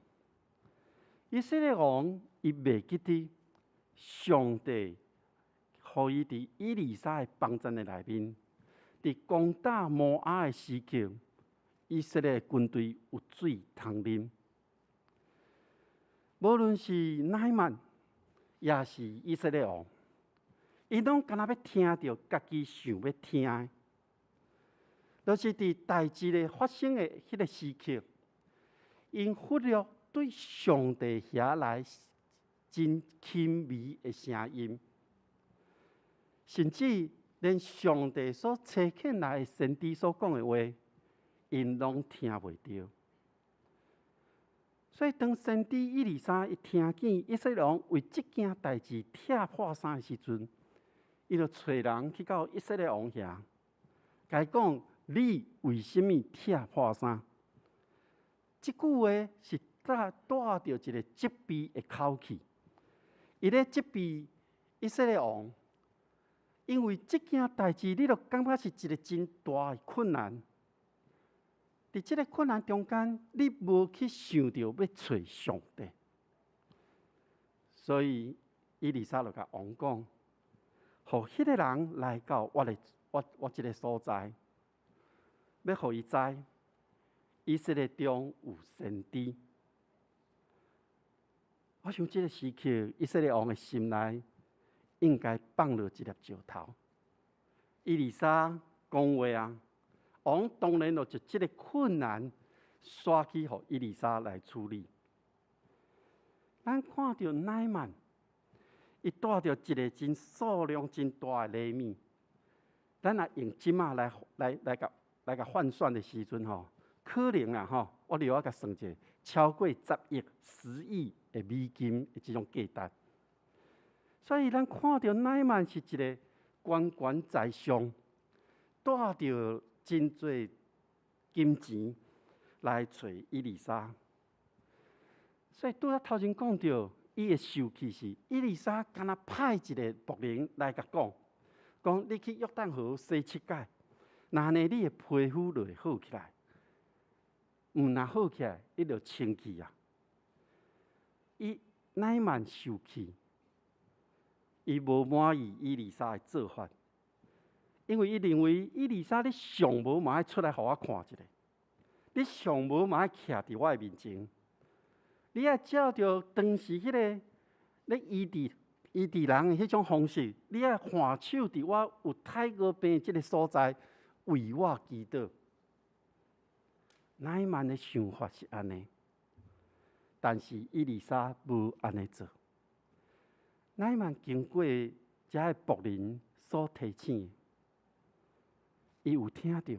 以色列王伊袂记得上帝互伊伫以利沙的帮战的内面，伫攻打摩押的时刻，以色列军队有水通啉。无论是乃曼，也是以色列王，伊拢敢若要听着家己想要听的，就是伫代志的发生的迄个时刻，因忽略对上帝遐来真轻微的声音，甚至连上帝所差遣来的先知所讲的话，因拢听袂到。所以，当先知以利沙一听见以色列王为这件代志拆破衫的时阵，伊就找人去到以色列王遐，甲伊讲：你为什么拆破衫？这句话是带着一个责备的口气，伊咧责备以色列王，因为这件代志，你就感觉是一个真大的困难。伫这个困难中间，你无去想到要找上帝，所以以利沙就甲王讲，互迄个人来到我这个所在，要互伊知以色列中有先知。我想这个时刻，以色列王的心内应该放落一粒石头。以利沙讲话啊！王当然就这个困难刷去，互以利沙来处理。咱看到乃曼，伊带着一个真数量真大的礼物，咱若用即马来换算的时阵吼，可能啊吼，我另外甲算者，超过10亿、10亿的美金的这种价值。所以咱看到乃曼是一个官官在上，带着真侪金钱来找以利沙，所以拄仔头前讲到，伊的受气是以利沙敢若派一个仆人来甲讲你去约旦河洗7摆，那呢你的皮肤就会好起来，若好起来，你就清气啊。伊乃曼受气，伊无满意以利沙的做法。因为伊认为以利沙，你上无嘛爱出来，互我看一下；你上无嘛爱徛伫我的面前。你爱照着当时迄个咧医治人的迄种方式，你爱换手伫我有太过病即个所在为我祈祷。乃曼的想法是安尼，但是以利沙无安尼做。乃曼经过遮个仆人所提醒。伊有听到，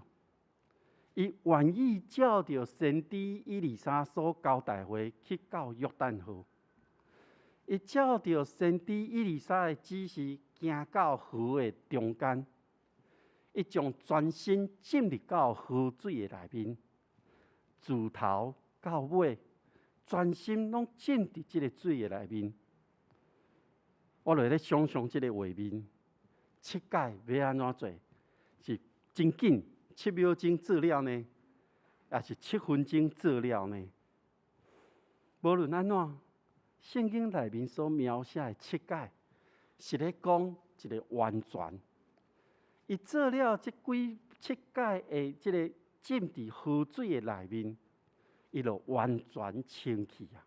伊愿意照着先知以利沙所交代话去到约旦河。伊照着先知以利沙的指示，行到河的中间，伊将全身浸入到河水的内面，自头到尾，全身拢浸伫这个水的内面。我就咧想象这个画面，7摆要安怎做？是真紧7秒钟做了呢，也是7分钟做了呢？无论安怎，圣经内面所描写的7摆，是咧讲一个完全。伊做了这7摆的这个浸伫河水的内面，伊就完全清气啊！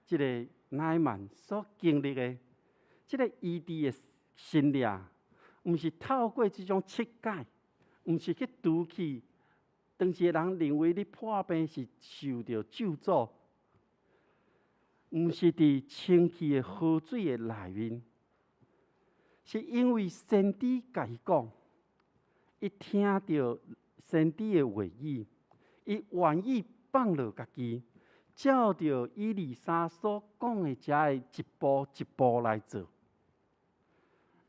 这个乃曼所经历的，这个医治的心力。毋是透过这种7摆，毋是去拄去。当时人认为你破病是受到咒诅，毋是伫清气的河水的内面，是因为先知甲伊讲，伊听到先知的话语，伊愿意放落家己，照着以利沙所讲的遮的一步一步来做。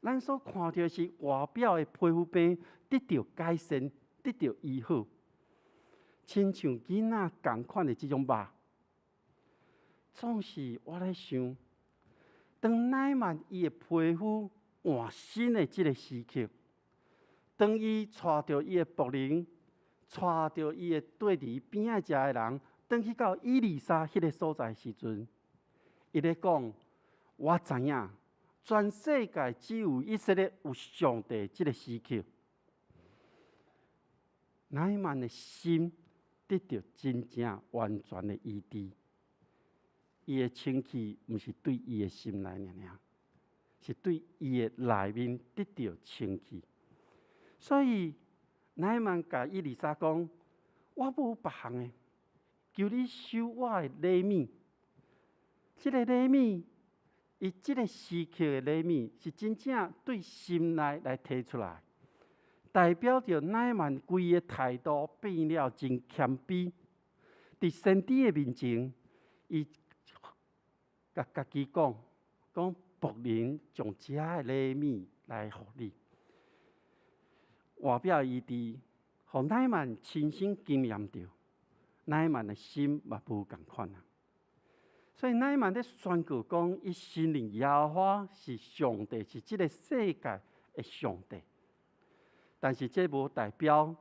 咱所看到的是外表的皮肤病得到改善，得到医好，亲像囡仔同款的这种肉。总是我在想，当乃曼伊的皮肤换新的这个时刻，当伊带着伊的仆人，带着伊的对伫边仔食的人，当去到以利沙迄个所在时阵，伊咧讲：我知影，全世界只有以色列有上帝这个时刻。乃曼的心得到真正完全的医治。伊的清气，毋是对伊的心来尔，是对伊的内面得到清气。所以，乃曼甲以利沙讲：我无别项的，求你收我的礼物。这个礼物，伊这个时刻的礼物，是真正对心内来提出来，代表着乃曼规个态度变了真谦卑。伫先知的面前，伊甲家己讲仆人将这的礼物来互你，外表医治，互乃曼亲身经验着，乃曼的心嘛无共款啊。所以乃曼咧宣告讲，伊信任耶和华是上帝，是这个世界的上帝。但是这无代表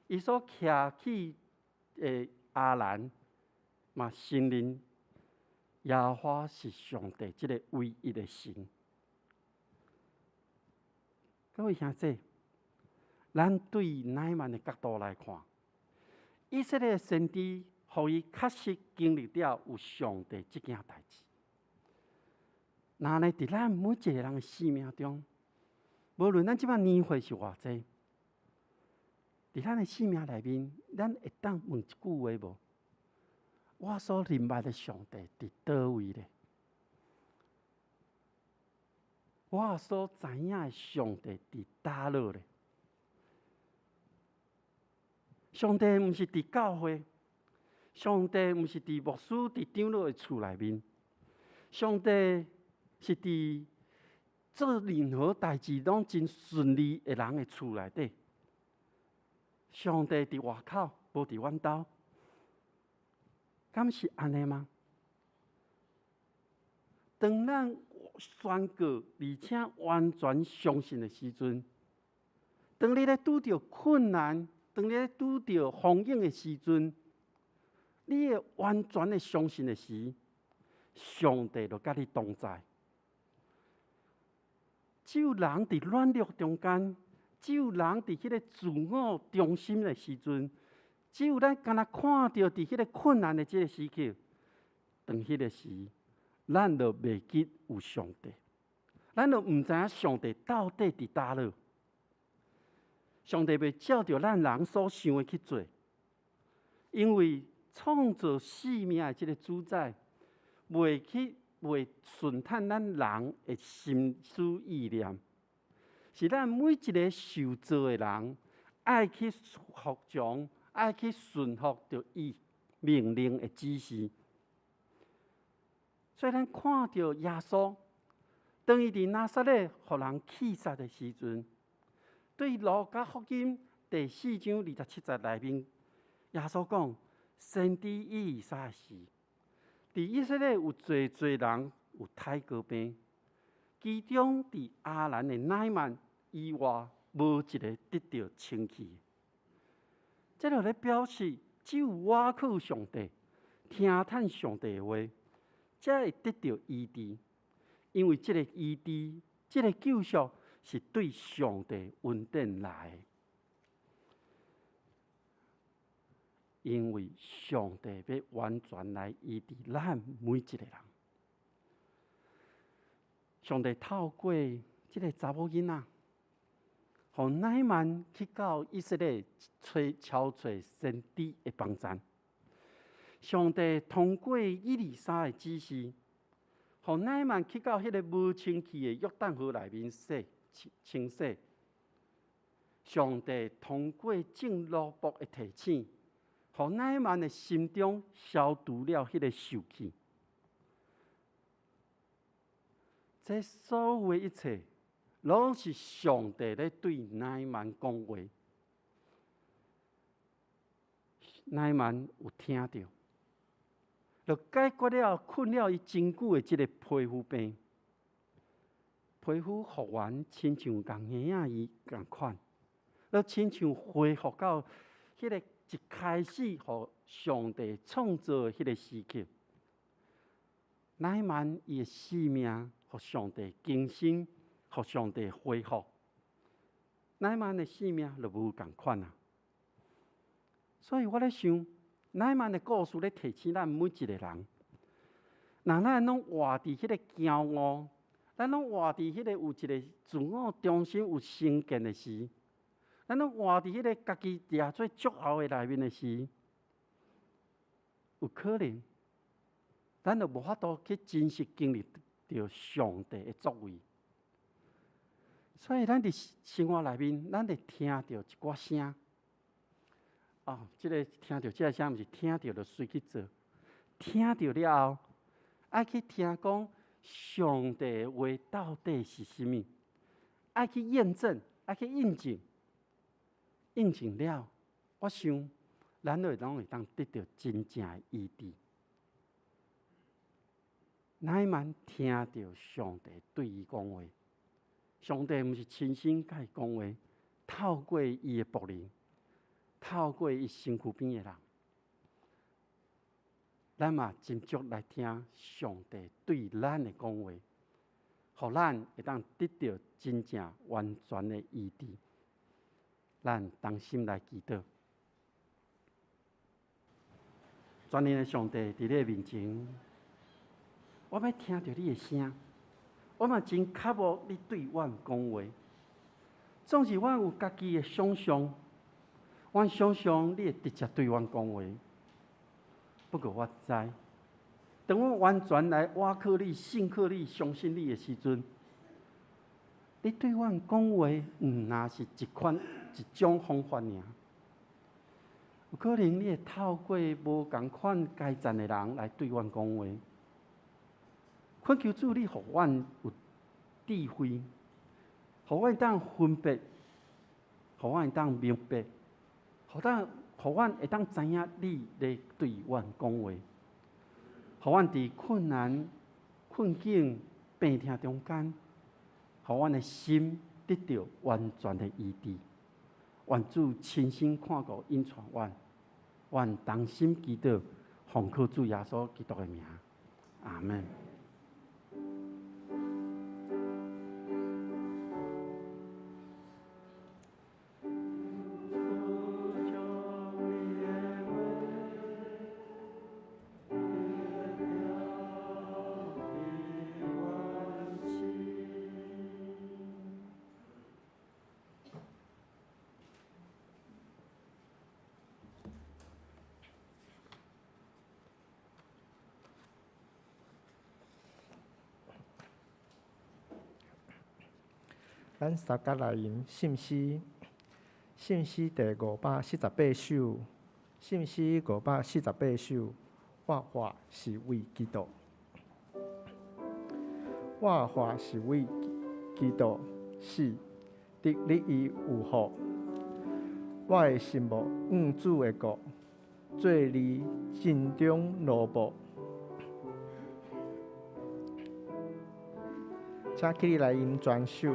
伊所徛起的亚兰嘛信任耶和华是上帝，这个唯一的神。各位兄弟，咱对乃曼的角度来看，以色列先知，互伊确实经历了有上帝这件代志。那呢，伫咱每一个人的生命中，无论咱即摆年岁是偌济，伫咱的生命内面，咱会当问一句话无？我所认捌的上帝伫倒位咧？我所知影的上帝伫倒落咧？上帝毋是伫教会，上帝毋是伫牧师伫长老的厝内面，上帝是伫做任何代志拢真顺利的人的厝内底。上帝伫外口，无伫阮兜，敢是安尼吗？当咱宣告而且完全相信的时阵，当你咧拄着困难，当你咧拄着风景的时阵，你会完全的相信的时，上帝就甲你同在。只有人伫软弱中间，只有人伫迄个自我中心的时阵，只有咱敢若看到伫迄个困难的这个时刻，当迄个时，咱就袂记有上帝，咱就毋知影上帝到底伫倒落。上帝袂照着咱人所想的去做，因为创造生命的这个主宰，袂顺探咱人的心思意念，是咱每一个受造的人爱去服从，爱去顺服着伊命令的指示。所以咱看到耶稣，当伊伫拿撒勒互人气杀的时阵，对路加福音第4章27节内面，耶稣讲：先知以利沙时，伫以色列有侪人有太过病，其中伫亚兰的乃曼以外，无一个得到清气。这就咧表示，只有我靠上帝，听叹上帝的话，才会得到医治。因为这个医治，这个救赎，是对上帝恩典来的。因为上帝要完全来医治咱每一个人。上帝透过这个查某囡仔，互乃曼去到以色列敲找先知的帮助。上帝通过以利沙的指示，互乃曼去到迄个无清气的约旦河内面清洗。上帝通过正罗卜的提醒，互乃曼的心中消除了迄个受气。这所有的一切，拢是上帝咧对乃縵讲话。乃縵有听到，就解决了困扰伊真久的即个皮肤病。皮肤复原，亲像共婴仔伊共款，就亲像恢复到迄个一开始，互上帝创造的迄个时刻。乃縵伊的生命，互上帝更新，互上帝恢复。乃縵的生命就无共款啊。所以我咧想，乃縵的故事咧提醒咱每一个人，若咱拢活伫迄个骄傲，咱拢活伫迄个有一个自我中心、有成见的时，咱拢活伫迄个家己掠做骄傲的内面的时，有可能，咱就无法度去真实经历到上帝的作为。所以，咱伫生活内面，咱得听到一寡声。即个听到这个声，毋是听到就随去做，听到了后，爱去听讲上帝的话到底是甚物，爱去验证，爱去印证，印证了，我想咱拢会当得到真正的医治。乃縵听到上帝对伊讲话，上帝毋是亲身甲伊讲话，透过伊的仆人。透过伊身躯边的人，咱嘛真足来听上帝对咱的讲话，互咱会当得到真正完全的医治。咱同心来祈祷，全能的上帝伫你的面前，我要听到你的声，我嘛真渴望你对阮讲话。总是阮有家己的想象。我想象你会直接对阮讲话，不过我知，当我完全来倚靠你、信靠你、相信你的时阵，你对阮讲话，若是一种方法尔。有可能你会透过无共款阶层的人来对阮讲话。恳求主，你互阮有智慧，互阮当分别，互阮当明白。互阮会当知影你咧对阮讲话，互阮伫困难、困境、病痛中间，互阮的心得到完全的医治。愿主亲身看顾引传阮，愿同心祈祷，奉靠主耶稣基督的名，阿门。咱三角来吟信息第548首，信息548首，我活是为基督，我活是为基督死，得你伊有福。我的心目主的国，做你心中奴仆。请起立来吟全首。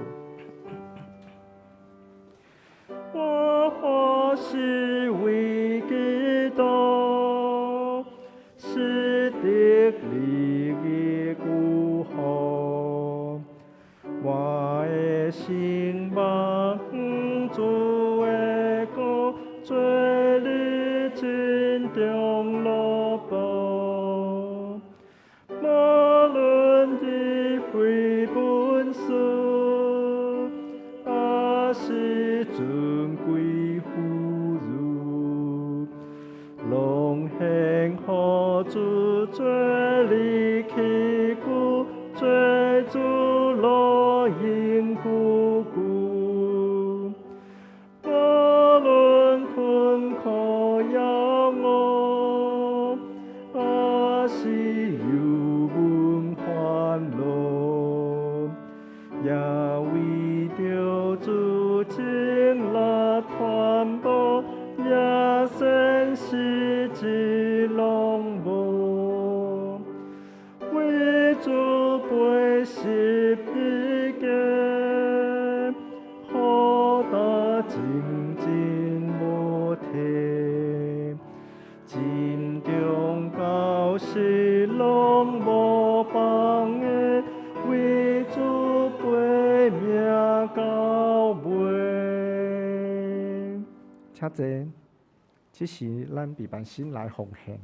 我活是为基督，是得你的有福。我的心目主的国，做你心中奴仆。无论你非本事，也是尊贵富裕，拢献予主，做你旗鼓，做主路引姑姑。无论困苦要我，也是忧闷烦恼，也为到尾。请坐，这时咱备办心来奉献。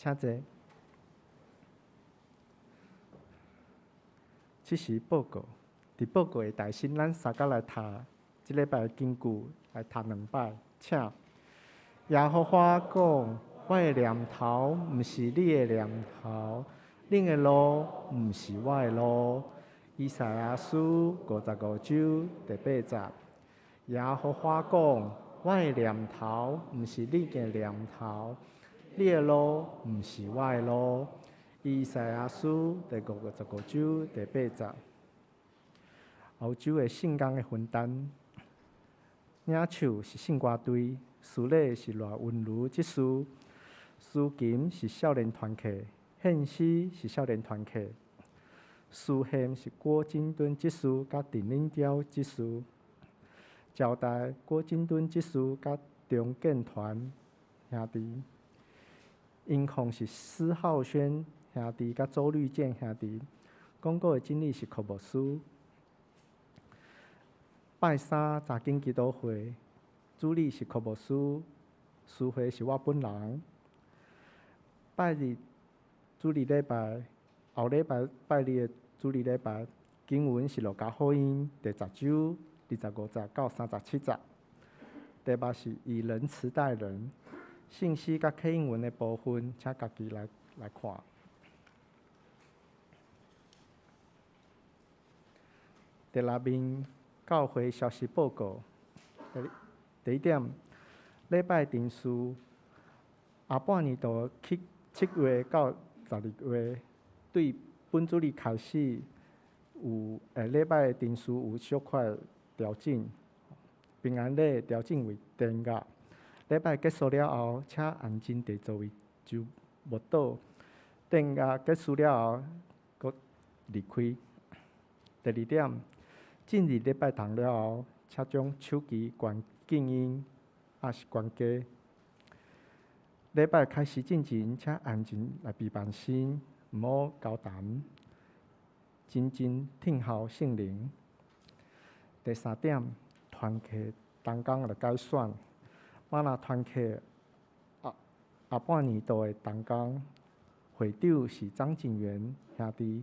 请坐。这是报告，伫报告的大心，咱三甲来读，即礼拜的经句来读2摆，请。耶和华讲：我的念头毋是你的念头，恁的路毋是我的路。以赛亚书55章第8节。耶和华讲：我的念头毋是你的念头，你的路毋是我的路。以赛亚书第55章第8节。欧洲的圣工的分担，领手是圣歌队，司礼是赖温如执事，司琴是少年团契，献诗是少年团契，司献是郭金敦执事甲陈领雕执事，招待郭金敦执事甲中建团兄弟，音控是施浩轩兄弟甲周绿建兄弟，广告的经理是柯牧师。拜三查经基督会，主理是柯牧师，司会是我本人。拜日主日礼拜，后礼拜拜日的主日礼拜，经文是路加福音第10章25节到37节。题目是以仁慈待人，信息甲客英文的部分，请家己来看。第6面。教会消息报告。第1点，礼拜定数下半年度7月到12月，对本主日开始有礼拜定数有小块调整。平安礼调整为殿乐。礼拜结束了后，请安静地座位就无倒。殿乐结束了后，搁离开。第二点，进入礼拜堂了后，请将手机关静音，也是关机。礼拜开始进前，请安静来闭眼心，毋好交谈，真正听候圣灵。第三点，团契当工来改选，马拉团契下半年度的当工，会长是张景元兄弟，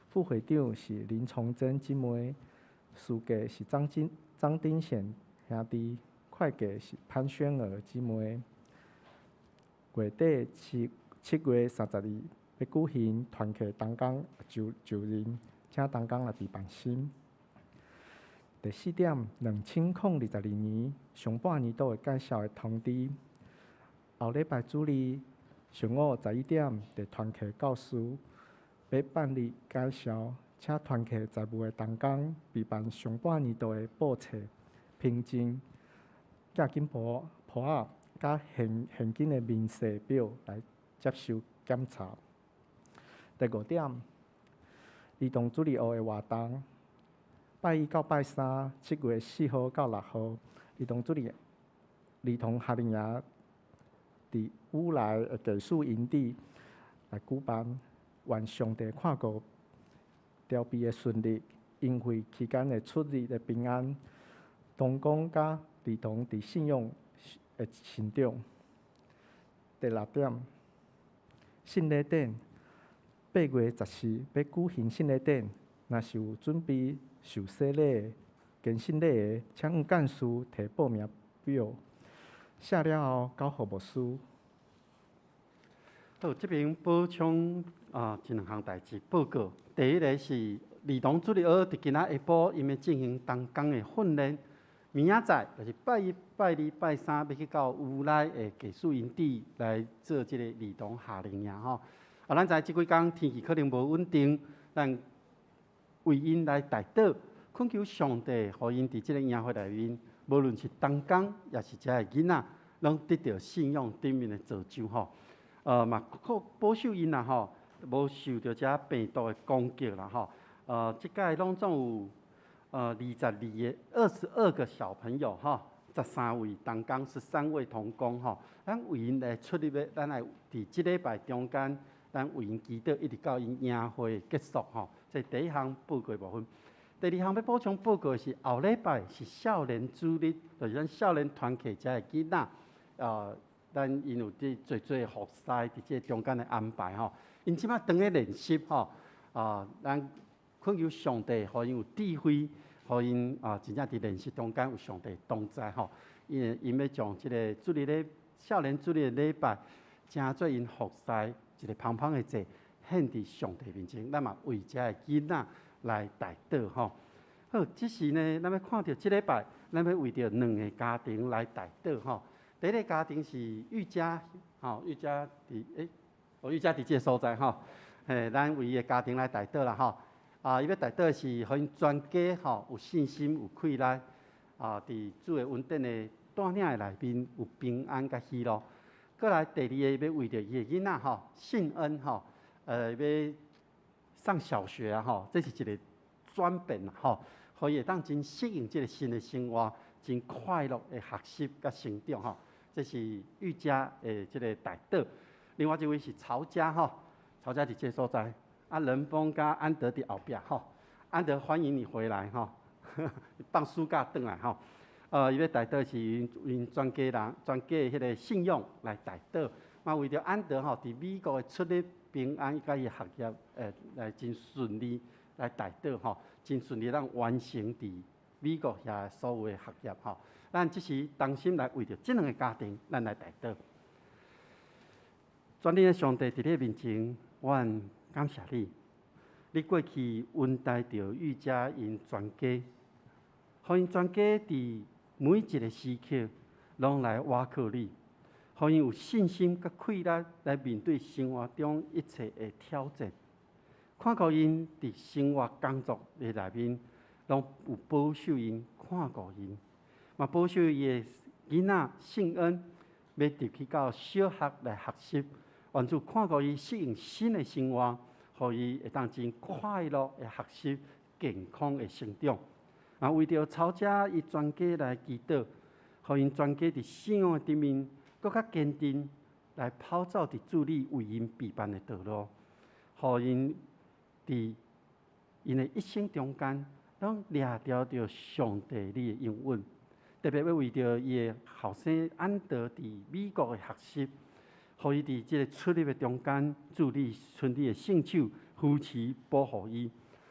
副会长是林崇珍姊妹，书记是张丁显兄弟，会计是潘宣儿姊妹。月底7月30日要举行团契当工就任，请当工来闭办心。第四点，2022年上半年度的介绍的通知。后礼拜主日上午11点，伫团契教师要办理介绍，请团契财务的同工备办上半年度的报册、凭证、押金簿仔，甲现金的明细表来接受检查。第5点，儿童主日学的活动，拜一到拜三，7月4号到6号，儿童主日儿童夏令营伫乌来的技术营地来举办，愿上帝看顾调备的顺利，营会期间的出入的平安，同工甲儿童伫信仰的成长。第6点，圣礼典8月14要举行圣礼典，若是有准备受洗礼、献圣礼的，请向干事提报名表，写了后交予牧师。好，这边补充一两项代志报告。第一个是儿童主日学伫今仔下晡，因要进行当工的训练。明仔载就是拜一、拜二、拜三要去到乌来的技术营地来做这个儿童夏令营吼。咱知即几天天气可能无稳定，咱为因来代祷，恳求上帝，互因伫即个营会内面，无论是当工也是遮个囡仔，拢得到信仰顶面的造就吼。嘛保守因啦吼，无受到遮病毒的攻击啦吼。即届拢总有22个小朋友吼，13位同工，13位同工吼。咱为因来出入的，咱来伫即礼拜中间，咱为因祈祷，一直到因营会结束吼。这第一项报告部分。第二项要补充报告的是后礼拜是少年主日，就是咱少年团契遮的囡仔，咱因有啲做服侍伫即中间的安排吼。因即摆当咧练习吼，咱恳求上帝，互因有智慧，互因真正伫练习中间有上帝同在吼。因要将即个主日咧少年主日的礼拜，正做因服侍一个芳芳的祭，献伫上帝面前。咱嘛为遮个囡仔来代祷吼。好，即时呢，咱要看到即礼拜，咱要为着2个家庭来代祷吼。第一个家庭是玉家，玉家玉家伫即个所在吼，咱为伊个家庭来代祷啦吼。伊要代祷是互因全家吼有信心、有气力，伫主的恩典的带领的内面有平安甲喜乐。过来第二个要为着伊个囡仔吼，信恩吼，要上小学啊吼，这是一个转变吼，互伊会当真适应即个新的生活，真快乐的学习甲成长吼。这是玉家的即个代祷。另外一位是曹家吼，曹家伫即个所在，仁丰甲安德伫后壁吼，安德欢迎你回来吼，放暑假转来吼。伊要代祷是因全家人、全家的迄个信仰来代祷，嘛为着安德吼伫美国的出入平安，甲伊学业来真顺利来代祷吼，真顺利让完成伫美国遐所有的学业吼。咱即时当心来为着即2个家庭，咱来代祷。全能的上帝伫你面前，阮感谢你。你过去恩待着玉家因全家，互因全家伫每一个时刻拢来倚靠你，互因有信心甲气力来面对生活中一切的挑战。看顾因伫生活工作的内面，拢有保守因、看顾因。嘛保守伊的囡仔圣恩，要入去到小学来学习，愿主看顾伊适应新的生活，互伊会当真快乐的学习，健康的成长。啊，为着操者伊全家来祈祷，互因全家伫信仰的顶面，更较坚定来跑走伫主你为因备办的道路，互因伫因的一生中间，拢掠着上帝你的应允。特别要为着伊的后生安德伫美国的学习，互伊伫即个出入的中间，主你顺利的圣手扶持保护伊，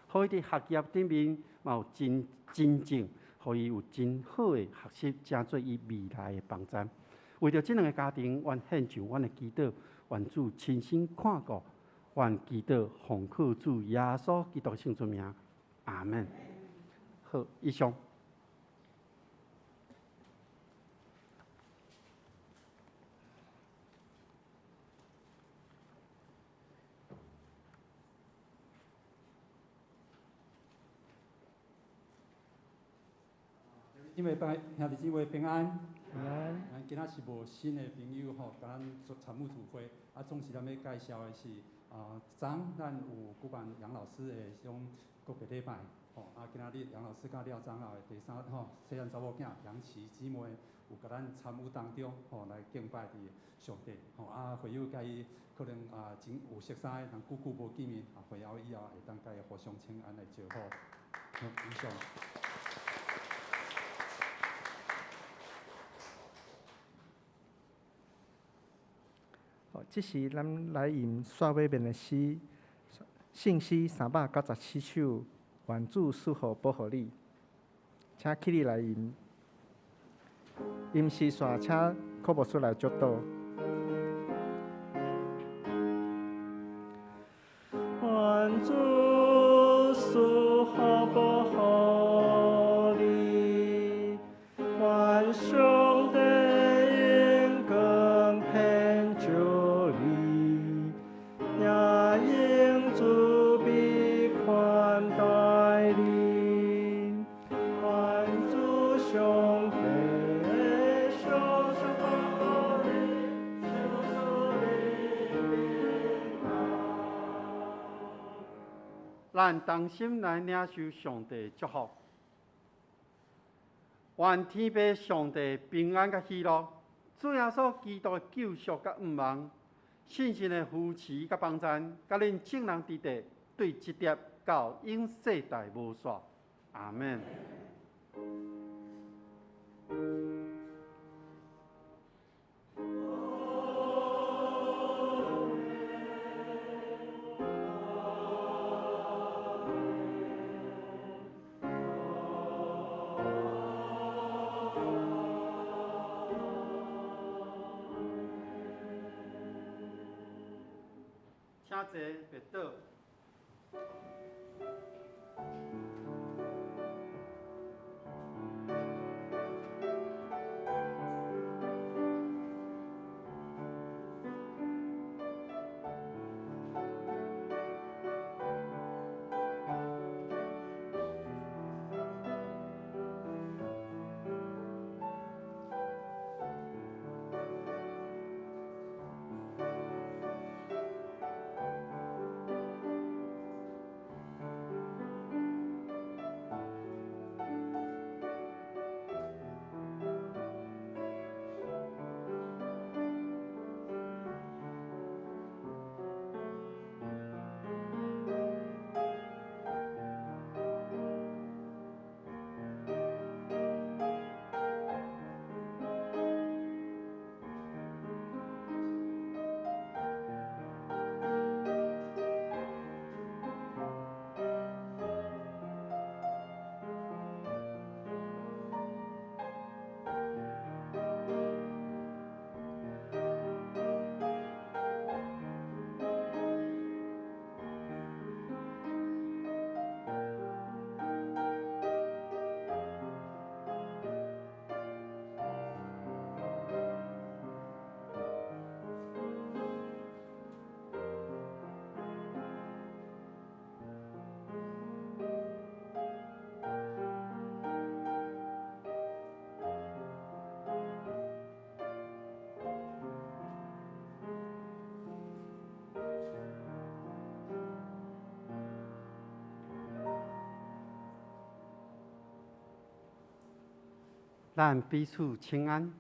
互伊伫学业顶面嘛有真正，互伊有真好的学习，成做伊未来的帮助。为着这两个家庭，愿献上阮的祈祷，愿主亲身看顾，愿祈祷奉靠主耶稣基督圣主名，阿门。好，以上。因为兄弟姊妹平安，平安。咱今仔是无新的朋友吼，甲咱参与聚会，啊，总是咱要介绍的是昨咱有举办杨老师的种告别礼拜，吼，啊，今仔日杨老师甲廖长老的第三吼，细汉查某囝杨琪姊妹有甲咱参与当中，吼，来敬拜伫上帝，吼，啊，会友甲伊可能真有熟悉，人久久无见面，啊，会后以后会当甲伊互相请安来招呼，好，以上。这是咱来吟煞尾面的诗，圣诗397首，愿主赐福保护你，请起立来吟。吟诗煞，请科目出来祝祷。愿主赐福保护你，愿上帝应更偏救你，也应主必宽待你。愿主上帝常常保护你，守守你平安。咱同心来领受上帝的祝福。愿天父上帝平安甲喜乐，主耶稣基督的救赎甲恩望，信心的扶持甲帮赞，甲恁众人之地对一叠到永世代无煞。阿门。请坐，别倒。咱彼此请安。